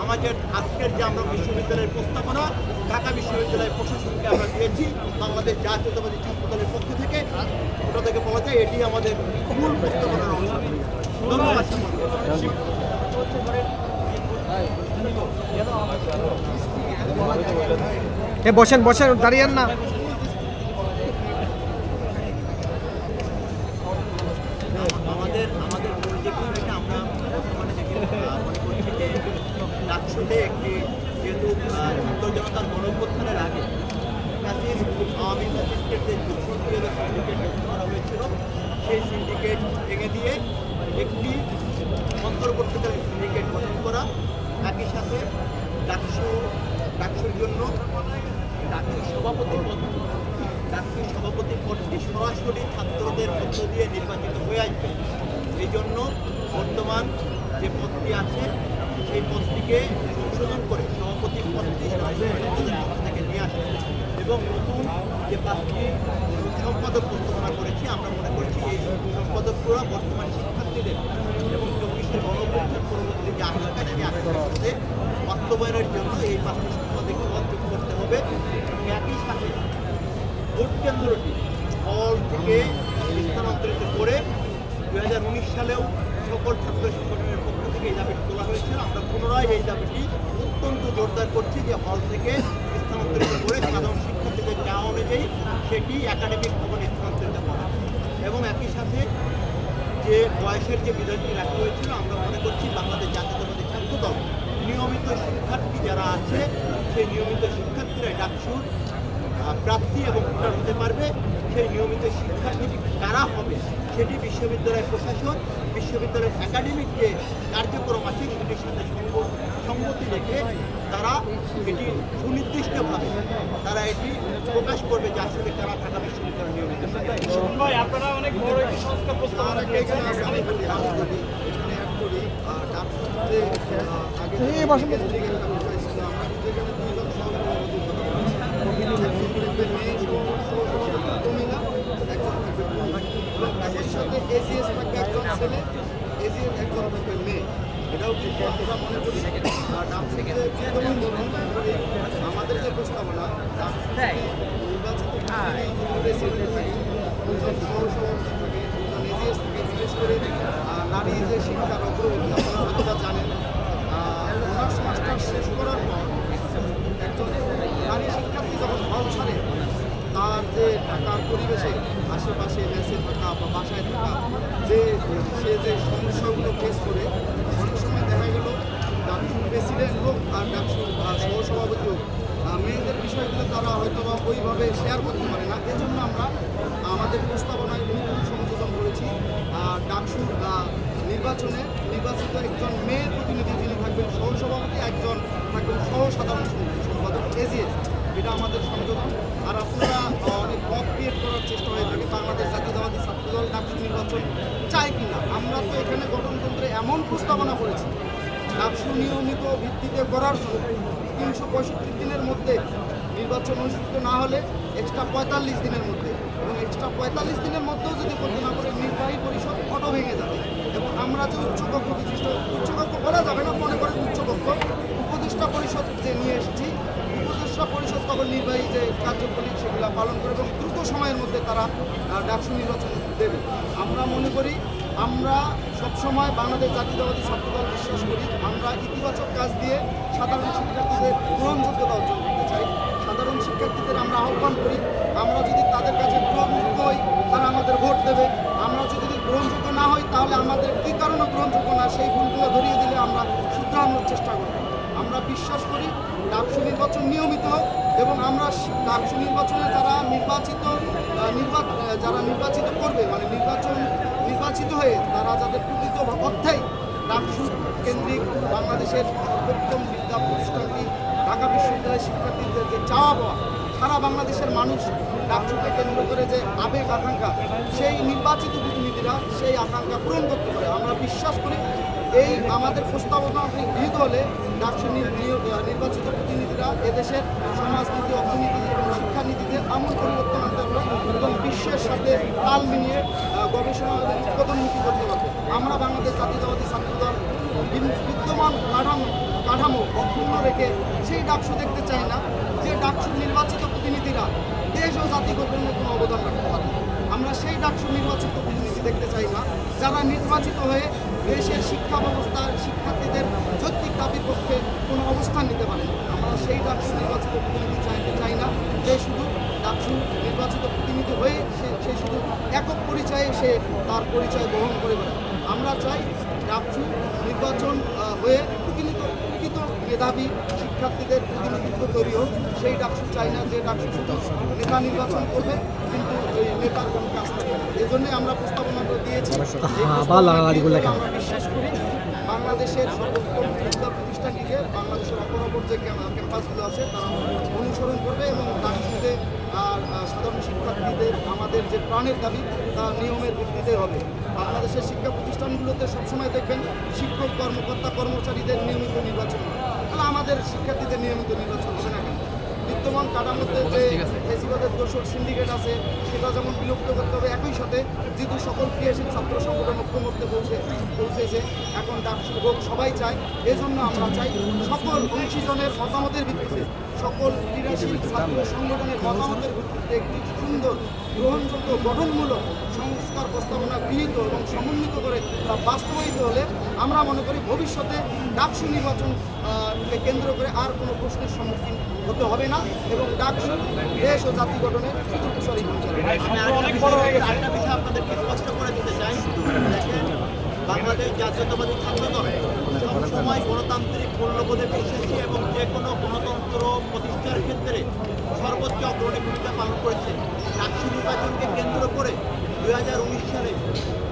আমাদের আজকের যে আমরা বিশ্ববিদ্যালয়ের প্রস্তাবনা ঢাকা বিশ্ববিদ্যালয়ের প্রশাসনকে আমরা দিয়েছি বাংলাদেশ জাতীয়তাবাদী ছাত্রদলের পক্ষ থেকে। ওটা থেকে বলা যায় এটি আমাদের মূল প্রস্তাবনার অংশ। ধন্যবাদ। বসেন বসেন, দাঁড়িয়েন না। আমাদের মূল যে বিষয়টা আমরা বর্তমানে মনে করছি যে ডাকসুতে একটি যেহেতু ছাত্র জনতার গণঅভ্যুত্থানের আগে আওয়ামী ফ্যাসিস্টের যে সিন্ডিকেট গঠন করা হয়েছিল, সেই সিন্ডিকেট ভেঙে দিয়ে একটি অন্তর্বর্তীকালীন সিন্ডিকেট গঠন করা, একই সাথে ডাকসুর জন্য ডাকসুর সভাপতি পদটি সরাসরি ছাত্রদের মধ্য দিয়ে নির্বাচিত হয়ে আসবে। এই জন্য বর্তমান যে পদটি আছে সেই পদটিকে সংশোধন করে সভাপতি পদটি সরাসরি থেকে নিয়ে আসবে এবং নতুন যে 5টি সম্পাদক প্রস্তাবনা করেছি, আমরা মনে করছি এই সম্পাদকরা বর্তমান শিক্ষার্থীদের এবং 24-এর গণঅভ্যুত্থান পরবর্তী যে আকাঙ্ক্ষা, সেই আকাঙ্ক্ষাকে বাস্তবায়নের জন্য এই 5টি সম্পাদককে মঞ্জুর করতে হবে। এবং একই সাথে ভোট কেন্দ্রটি হল থেকে স্থানান্তরিত করে 2019 সালেও সকল ছাত্র সংগঠনের পক্ষ থেকে এই দাবিটি তোলা হয়েছিল। আমরা পুনরায় এই দাবিটি অত্যন্ত জোরদার করছি যে হল থেকে স্থানান্তরিত করে সাধারণ শিক্ষার্থীদের চাওয়া অনুযায়ী সেটি একাডেমিক ভবনে স্থানান্তরিত করা। এবং একই সাথে যে বয়সের যে বিধানটি রাখা হয়েছিল, আমরা মনে করছি বাংলাদেশ জাতীয়তাবাদী ছাত্রদল নিয়মিত শিক্ষার্থী যারা আছে সেই নিয়মিত শিক্ষার্থীরা ডাকসুর প্রার্থী এবং ভোটার হতে পারবে। সেই নিয়মিত শিক্ষার্থীটি কারা হবে সেটি বিশ্ববিদ্যালয়ের প্রশাসন, বিশ্ববিদ্যালয়ের একাডেমিক যে কার্যক্রম আছে সেটির সাথে সঙ্গতি রেখে তারা এটি সুনির্দিষ্টভাবে তারা এটি প্রকাশ করবে যে আসলে কারা ঢাকা বিশ্ববিদ্যালয়ের নিয়মিত আপনারা অনেক বড় একটি সংস্কার প্রস্তাবনা দিয়েছেন। সাথে এজিএস থাকবে একজন ছেলে, এজিএস একজন থাকবে মেয়ে। এটাও কিন্তু আমরা মনে করি আমাদের যে প্রস্তাবনা নির্বাচিত প্রেসিডেন্ট থাকে, দুজন সহসভাপতি থাকে, দুজন এজিএস থাকে। বিশেষ করে নারী যে শিক্ষার অগ্রগতি আপনারা হয়তো জানেন, অনার্স মাস্টার্স শেষ করার পর একজন নারী শিক্ষার্থী যখন হল ছাড়ে, তার যে ঢাকার পরিবেশে আশেপাশে মেসে থাকা বা বাসায় থাকা যে সে যে সমস্যাগুলো ফেস করে, অনেক সময় দেখা গেল ডাকসুর প্রেসিডেন্ট হোক আর ডাকসুর সহসভাপতি হোক, মেয়েদের বিষয়গুলো তারা হয়তো বা ওইভাবে শেয়ার করতে পারে না। এজন্য আমরা আমাদের প্রস্তাবনায় নতুন সংযোজন করেছি। ডাকসুর নির্বাচনে নির্বাচিত একজন মেয়ের প্রতিনিধি যিনি থাকবেন সহসভাপতি, একজন থাকবেন সাধারণ সম্পাদক এজিএস। এটা আমাদের সংযোজন। আর আপনারা অনেক পথ ক্রিয়েট করার চেষ্টা হয়ে থাকে বাংলাদেশ জাতীয়তাবাদী ছাত্রদল ডাকসু নির্বাচন চাই কিনা। আমরা তো এখানে গঠনতন্ত্রে এমন প্রস্তাবনা করেছি ডাকসু নিয়মিত ভিত্তিতে করার জন্য 365 দিনের মধ্যে নির্বাচন অনুষ্ঠিত না হলে এক্সট্রা 45 দিনের মধ্যে, এবং এক্সট্রা 45 দিনের মধ্যেও যদি করতে না করে নির্বাহী পরিষদ অটো ভেঙে যাবে। এবং আমরা যে উচ্চকক্ষ বিশিষ্ট, উচ্চকক্ষ বলা যাবে না, মনে করেন উচ্চকক্ষ উপদেষ্টা পরিষদ যে নিয়ে এসেছি, উপদেষ্টা পরিষদ তখন নির্বাহী যে কার্যক্রম সেগুলো পালন করে এবং দ্রুত সময়ের মধ্যে তারা ডাকসু নির্বাচন দেবে। আমরা মনে করি, আমরা সবসময় বাংলাদেশ জাতীয়তাবাদী ছাত্রদল বিশ্বাস করি আমরা ইতিবাচক কাজ দিয়ে সাধারণ শিক্ষার্থীদের গ্রহণযোগ্যতা অর্জন করতে চাই। সাধারণ শিক্ষার্থীদের আমরা আহ্বান করি, আমরা যদি তাদের কাছে গ্রহণযোগ্য হই তারা আমাদের ভোট দেবে। আমরা যদি গ্রহণযোগ্য না হই তাহলে আমাদের কী কারণে গ্রহণযোগ্য না সেই ভুলগুলো ধরিয়ে দিলে আমরা শুধরানোর চেষ্টা করব। আমরা বিশ্বাস করি ডাকসু নির্বাচন নিয়মিত হোক এবং আমরা ডাকসু নির্বাচনে যারা নির্বাচিত করবে, মানে নির্বাচিত হয়ে তারা যাদের প্রকৃত অর্থেই ডাকসু কেন্দ্রিক বাংলাদেশের সর্বোত্তম বিদ্যা প্রতিষ্ঠানটি ঢাকা বিশ্ববিদ্যালয়ের শিক্ষার্থীদের যে চাওয়া পাওয়া, সারা বাংলাদেশের মানুষ ডাকসুকে কেন্দ্র করে যে আবেগ আকাঙ্ক্ষা, সেই নির্বাচিত প্রতিনিধিরা সেই আকাঙ্ক্ষা পূরণ করতে পারে। আমরা বিশ্বাস করি এই আমাদের প্রস্তাবনা গৃহীত হলে ডাকসু নির্বাচিত প্রতিনিধিরা এদেশের সমাজনীতি, অর্থনীতি এবং শিক্ষানীতিতে আমূল পরিবর্তন আনতে পারবে এবং বিশ্বের সাথে তাল মিলিয়ে গবেষণা এবং উৎপাদনমুখী করতে পারবে। আমরা বাংলাদেশ জাতীয়তাবাদী ছাত্রদল বিদ্যমান কাঠামো অক্ষুণ্ণ রেখে সেই ডাকসু দেখতে চাই না যে ডাকসু নির্বাচিত প্রতিনিধিরা দেশ ও জাতি গঠনে কোনো অবদান রাখতে পারে। আমরা সেই ডাকসু নির্বাচিত প্রতিনিধি দেখতে চাই না যারা নির্বাচিত হয়ে দেশের শিক্ষা ব্যবস্থার শিক্ষার্থীদের যৌক্তিক দাবির পক্ষে কোনো অবস্থান নিতে পারে। আমরা সেই ডাকসু নির্বাচিত প্রতিনিধি চাই না যে শুধু ডাকসু নির্বাচিত প্রতিনিধি হয়ে সে শুধু একক পরিচয়ে সে তার পরিচয় বহন করে বেড়ায়। আমরা চাই ডাকসু নির্বাচন হয়ে প্রকৃত মেধাবী শিক্ষার্থীদের প্রতিনিধিত্ব তৈরি হোক। সেই ডাকসু চাই না যে ডাকসু শুধু নেতা নির্বাচন করবে কিন্তু এই নেতার কোনো কাজ থাকবে না। এই জন্যই আমরা প্রস্তাবনাটা দিয়েছি। আমরা বিশ্বাস করি বাংলাদেশের সর্বোত্তম শিক্ষা প্রতিষ্ঠানটিকে বাংলাদেশের অপরাপর যে ক্যাম্পাসগুলো আছে তারা অনুসরণ করবে এবং ডাকসুতে সাধারণ শিক্ষার্থীদের আমাদের যে প্রাণের দাবি তা নিয়মের ভিত্তিতে হবে। বাংলাদেশের শিক্ষা প্রতিষ্ঠানগুলোতে সবসময় দেখবেন শিক্ষক, কর্মকর্তা, কর্মচারীদের নিয়মিত নির্বাচন হয়, তাহলে আমাদের শিক্ষার্থীদের নিয়মিত নির্বাচন হবে না কেন? বিদ্যমান কাঠামোতে যে ফেসিবাদের দোষর সিন্ডিকেট আছে সেটা যেমন বিলুপ্ত করতে হবে, একই সাথে যেহেতু সকল ক্রিয়াশীল ছাত্র সংগঠন ঐক্যমত্যে পৌঁছেছে, এখন ডাকসু হোক সবাই চায়। এজন্য আমরা চাই সকল অংশীজনের মতামতের ভিত্তিতে, সকল ক্রিয়াশীল ছাত্র সংগঠনের মতামতের ভিত্তিতে একটি সুন্দর গ্রহণযোগ্য গঠনমূলক সংস্কার প্রস্তাবনা গৃহীত এবং সমন্বিত করে তা বাস্তবায়িত হলে আমরা মনে করি ভবিষ্যতে ডাকসু নির্বাচনকে কেন্দ্র করে আর কোনো প্রশ্নের সম্মুখীন হতে হবে না এবং ডাকসু দেশ ও জাতি গঠনে সুদূরপ্রসারী ভূমিকা রাখবে। আরেকটা বিষয় আপনাদেরকে স্পষ্ট করে দিতে চাই। দেখেন, বাংলাদেশ জাতীয়তাবাদী ছাত্রদল সবসময় গণতান্ত্রিক মূল্যবোধে বিশ্বাসী এবং যে কোনো গণতন্ত্র প্রতিষ্ঠার ক্ষেত্রে সর্বোচ্চ অগ্রণী ভূমিকা পালন করেছে। ডাকসু নির্বাচনকে কেন্দ্র করে 2019 সালে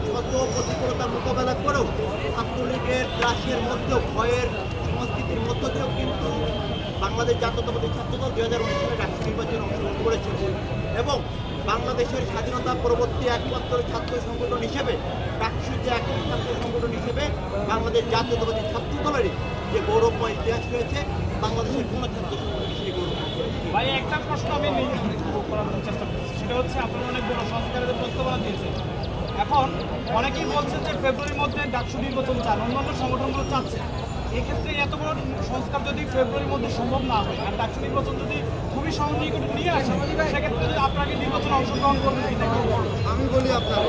শত প্রতিকূলতার মোকাবেলা করেও ছাত্রলীগের ত্রাসের মধ্যেও ভয়ের সংস্কৃতির মধ্য দিয়েও কিন্তু বাংলাদেশ জাতীয়তাবাদী ছাত্রদল 2019 সালে ডাকসু নির্বাচনে অংশগ্রহণ করেছিল এবং বাংলাদেশের স্বাধীনতা পরবর্তী একমাত্র ছাত্র সংগঠন হিসেবে ডাকসু যে একক ছাত্র সংগঠন হিসেবে বাংলাদেশ জাতীয়তাবাদী ছাত্রদলেরই যে গৌরবময় ইতিহাস রয়েছে, বাংলাদেশের কোনো ছাত্র সংগঠন সেই গৌরব। ভাই একটা প্রশ্ন আমি করার চেষ্টা করছি, সেটা হচ্ছে আপনারা অনেক বড় সংস্কারের প্রস্তাবনা দিয়েছেন। এখন অনেকেই বলছেন যে ফেব্রুয়ারির মধ্যে ডাকসু নির্বাচন চান, অন্যান্য সংগঠনগুলো চাচ্ছে। এক্ষেত্রে এত বড় সংস্কার যদি ফেব্রুয়ারির মধ্যে সম্ভব না হয় আর ডাকসু নির্বাচন যদি খুবই সন্নিকটে নিয়ে আসে, সেক্ষেত্রে যদি আপনাকে নির্বাচনে অংশগ্রহণ করবেন কিনা? আমি বলি আপনার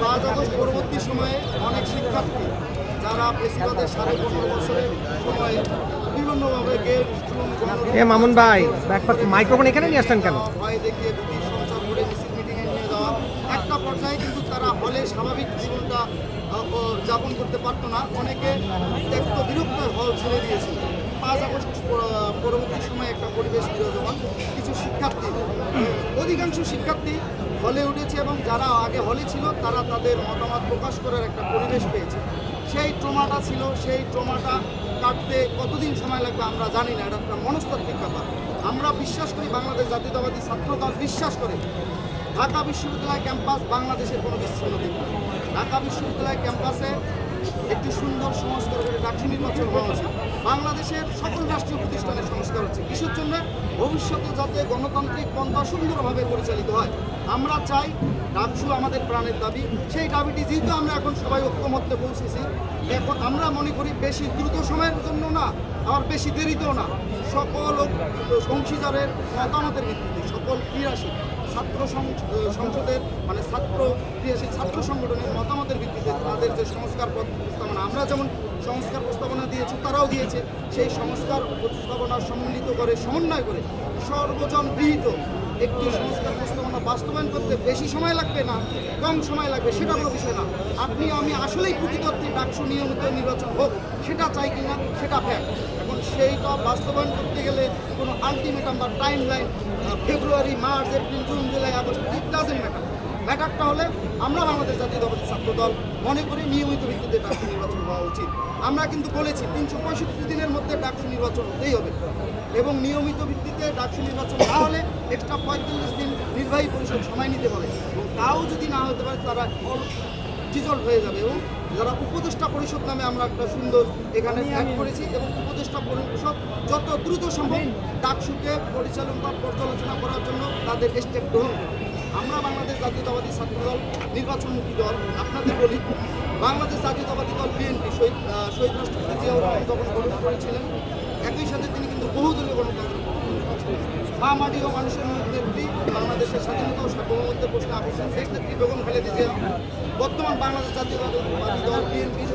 5 আগস্ট পরবর্তী সময়ে অনেক শিক্ষার্থী যারা বেশিরভাগের 15.5 বছরের সময়ে বিভিন্নভাবে গেট এ মামুন ভাই, মাইক্রোফোন এখানে নিয়ে আসছেন কেন? ভয় দেখিয়ে ভীতি সঞ্চার করে মিছিল মিটিংয়ে নিয়ে যাওয়া, একটা পর্যায়ে কিন্তু তারা হলে স্বাভাবিক জীবনটা যাপন করতে পারতো না। অনেকে দেখতো বিরক্ত হল ছেড়ে দিয়েছিল। 5 আগস্ট পরবর্তী সময়ে একটা পরিবেশ বিরাজমান। কিছু শিক্ষার্থী, অধিকাংশ শিক্ষার্থী হলে উঠেছে এবং যারা আগে হলে ছিল তারা তাদের মতামত প্রকাশ করার একটা পরিবেশ পেয়েছে। সেই ট্রমাটা ছিল, সেই ট্রমাটা কাটতে কতদিন সময় লাগবে আমরা জানি না, এটা একটা মনস্তাত্ত্বিক ব্যাপার। আমরা বিশ্বাস করি, বাংলাদেশ জাতীয়তাবাদী ছাত্রদল বিশ্বাস করে ঢাকা বিশ্ববিদ্যালয় ক্যাম্পাস বাংলাদেশের কোনো বিচ্ছিন্নতা নেই। ঢাকা বিশ্ববিদ্যালয় ক্যাম্পাসে একটি সুন্দর সংস্কার করে ডাকসু নির্বাচন হওয়া উচিত। বাংলাদেশের সকল রাষ্ট্রীয় প্রতিষ্ঠানের সংস্কার হচ্ছে কিসের জন্য? ভবিষ্যতে যাতে গণতান্ত্রিক পন্থা সুন্দরভাবে পরিচালিত হয়। আমরা চাই, ডাকসু আমাদের প্রাণের দাবি, সেই দাবিটি যেহেতু আমরা এখন সবাই ঐক্যমত্যে পৌঁছেছি, এখন আমরা মনে করি বেশি দ্রুত সময়ের জন্য না, আবার বেশি দেরিতেও না, সকল অংশীদারের মতামতের ভিত্তিতে সকল ক্রিয়াশীল ছাত্র সংসদের মানে ক্রিয়াশীল ছাত্র সংগঠনের মতামতের ভিত্তিতে তাদের যে সংস্কার প্রস্তাবনা, আমরা যেমন সংস্কার প্রস্তাবনা দিয়েছি তারাও দিয়েছে, সেই সংস্কার প্রস্তাবনা সম্মিলিত করে সমন্বয় করে সর্বজন গৃহীত একটি সংস্কার প্রস্তাবনা বাস্তবায়ন করতে বেশি সময় লাগবে না, কম সময় লাগবে সেটা কোনো বিষয় না। আপনি আমি আসলেই প্রকৃতর্থে ডাকসু নিয়মিত নির্বাচন হোক সেটা চাই কিনা সেটা ফ্যাক্ট। এখন সেইটা বাস্তবায়ন করতে গেলে কোনো আলটিমেটাম বা time line February, March, April, June, July, August, it doesn't matter. ম্যাটারটা হলে আমরা বাংলাদেশ জাতীয়তাবাদী ছাত্রদল মনে করি নিয়মিত ভিত্তিতে ডাকসু নির্বাচন হওয়া উচিত। আমরা কিন্তু বলেছি 365 দিনের মধ্যে ডাকসু নির্বাচন হতেই হবে এবং নিয়মিত ভিত্তিতে ডাকসু নির্বাচন না হলে এক্সট্রা 45 দিন নির্বাহী পরিষদ সময় নিতে পারে এবং তাও যদি না হতে পারে তারা ডিজলভ হয়ে যাবে। এবং যারা উপদেষ্টা পরিষদ নামে আমরা একটা সুন্দর এখানে অ্যাড করেছি এবং উপদেষ্টা পরিষদ যত দ্রুত সম্ভব ডাকসুকে পর্যালোচনা করার জন্য তাদের স্টেপ গ্রহণ করবে। আমরা বাংলাদেশ জাতীয়তাবাদী ছাত্রদল নির্বাচনমুখী দল। আপনাদের বলি, বাংলাদেশ জাতীয়তাবাদী দল বিএনপি শহীদ রাষ্ট্রপতি জিয়াউর রহমান যখন গঠন করেছিলেন, একই সাথে তিনি কিন্তু বহুদলীয় গণতন্ত্র মা মাটি ও মানুষের নেত্রী, বাংলাদেশের স্বাধীনতা ও সার্বভৌমত্বের প্রশ্নে আকর্ষণ শেখ নেত্রী বেগম খালেদা জিয়া, বর্তমান বাংলাদেশ জাতীয়তাবাদী দল বিএনপির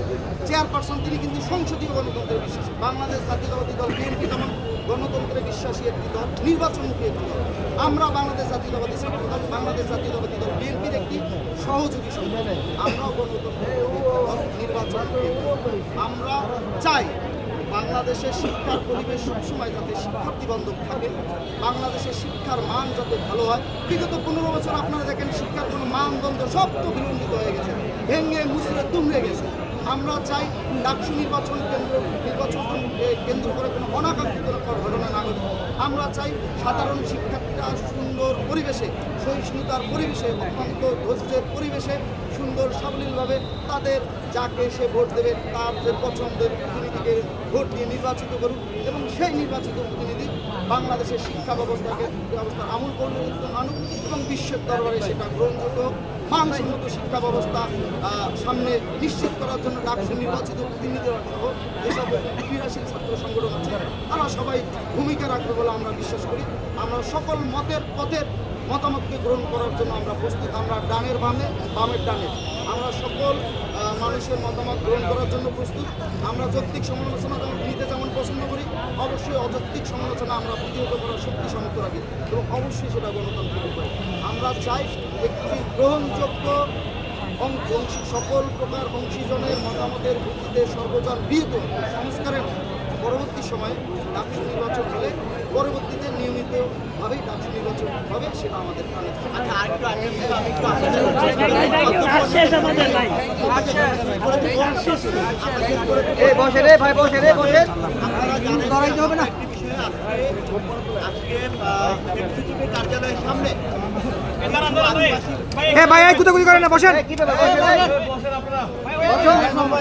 চেয়ারপারসন, তিনি কিন্তু সংসদীয় গণতন্ত্রে বিশ্বাসী। বাংলাদেশ জাতীয়তাবাদী দল বিএনপি যেমন গণতন্ত্রে বিশ্বাসী একটি দল, নির্বাচনমুখী একটি দল। আমরা বাংলাদেশ জাতীয়তাবাদী ছাত্রদল, বাংলাদেশ জাতীয়তাবাদী দল বিএনপির একটি সহযোগী সংগঠন। আমরাও গণতন্ত্র নির্বাচন, আমরা চাই বাংলাদেশের শিক্ষার পরিবেশ সবসময় যাতে শিক্ষার্থী বান্ধব থাকে, বাংলাদেশের শিক্ষার মান যাতে ভালো হয়। বিগত 15 বছর আপনারা দেখেন শিক্ষার কোনো মানদণ্ড সব তো বিলম্বিত হয়ে গেছে, ভেঙে মুসড়ে দুমড়ে গেছে। আমরা চাই ডাকসু নির্বাচন কেন্দ্র করে কোনো অনাকাঙ্ক্ষিত ঘটনা না ঘটে। আমরা চাই সাধারণ শিক্ষার্থীরা সুন্দর পরিবেশে সহিষ্ণুতার পরিবেশে, অত্যন্ত ধৈর্যের পরিবেশে সুন্দর সাবলীলভাবে তাদের যাকে সে ভোট দেবে তাদের পছন্দের প্রতিনিধিকে ভোট দিয়ে নির্বাচিত করুক এবং সেই নির্বাচিত প্রতিনিধি বাংলাদেশের শিক্ষা ব্যবস্থার আমূল পরিবর্তন আনুক এবং বিশ্বের দরবারে সেটা গ্রহণযোগ্য হোক। মানসম্মত শিক্ষা ব্যবস্থা সামনে নিশ্চিত করার জন্য ডাকসু নির্বাচিত প্রতিনিধিরা সহ যেসব ক্রীড়াশীল ছাত্র সংগঠন আছে তারা সবাই ভূমিকা রাখবে বলে আমরা বিশ্বাস করি। আমরা সকল পথের মতামতকে গ্রহণ করার জন্য আমরা প্রস্তুত। আমরা ডানের বামে, বামের ডানে আমরা সকল মানুষের মতামত গ্রহণ করার জন্য প্রস্তুত। আমরা যৌক্তিক সমালোচনা নিতে যেমন পছন্দ করি, অবশ্যই অযৌক্তিক সমালোচনা আমরা প্রতিহত করার শক্তি সামর্থ্য রাখি এবং অবশ্যই সেটা গণতান্ত্রিক উপায়। আমরা চাই একটি গ্রহণযোগ্য সকল প্রকার অংশীজনের মতামতের ভিত্তিতে সর্বজন গৃহীত সংস্কারের পরবর্তী সময়ে ডাকসু নির্বাচন হলে পরবর্তীতে নিয়মিতভাবেই ডাকসু নির্বাচন হবে, সেটা আমাদের কানে। বসে রে ভাই, বসে রে, বসে। লড়াইতে হবে না। আজকে এক্সিকিউটিভ কার্যালয়ের সামনে ভাই কুতাকুতি করেন না, বসেন। আমরা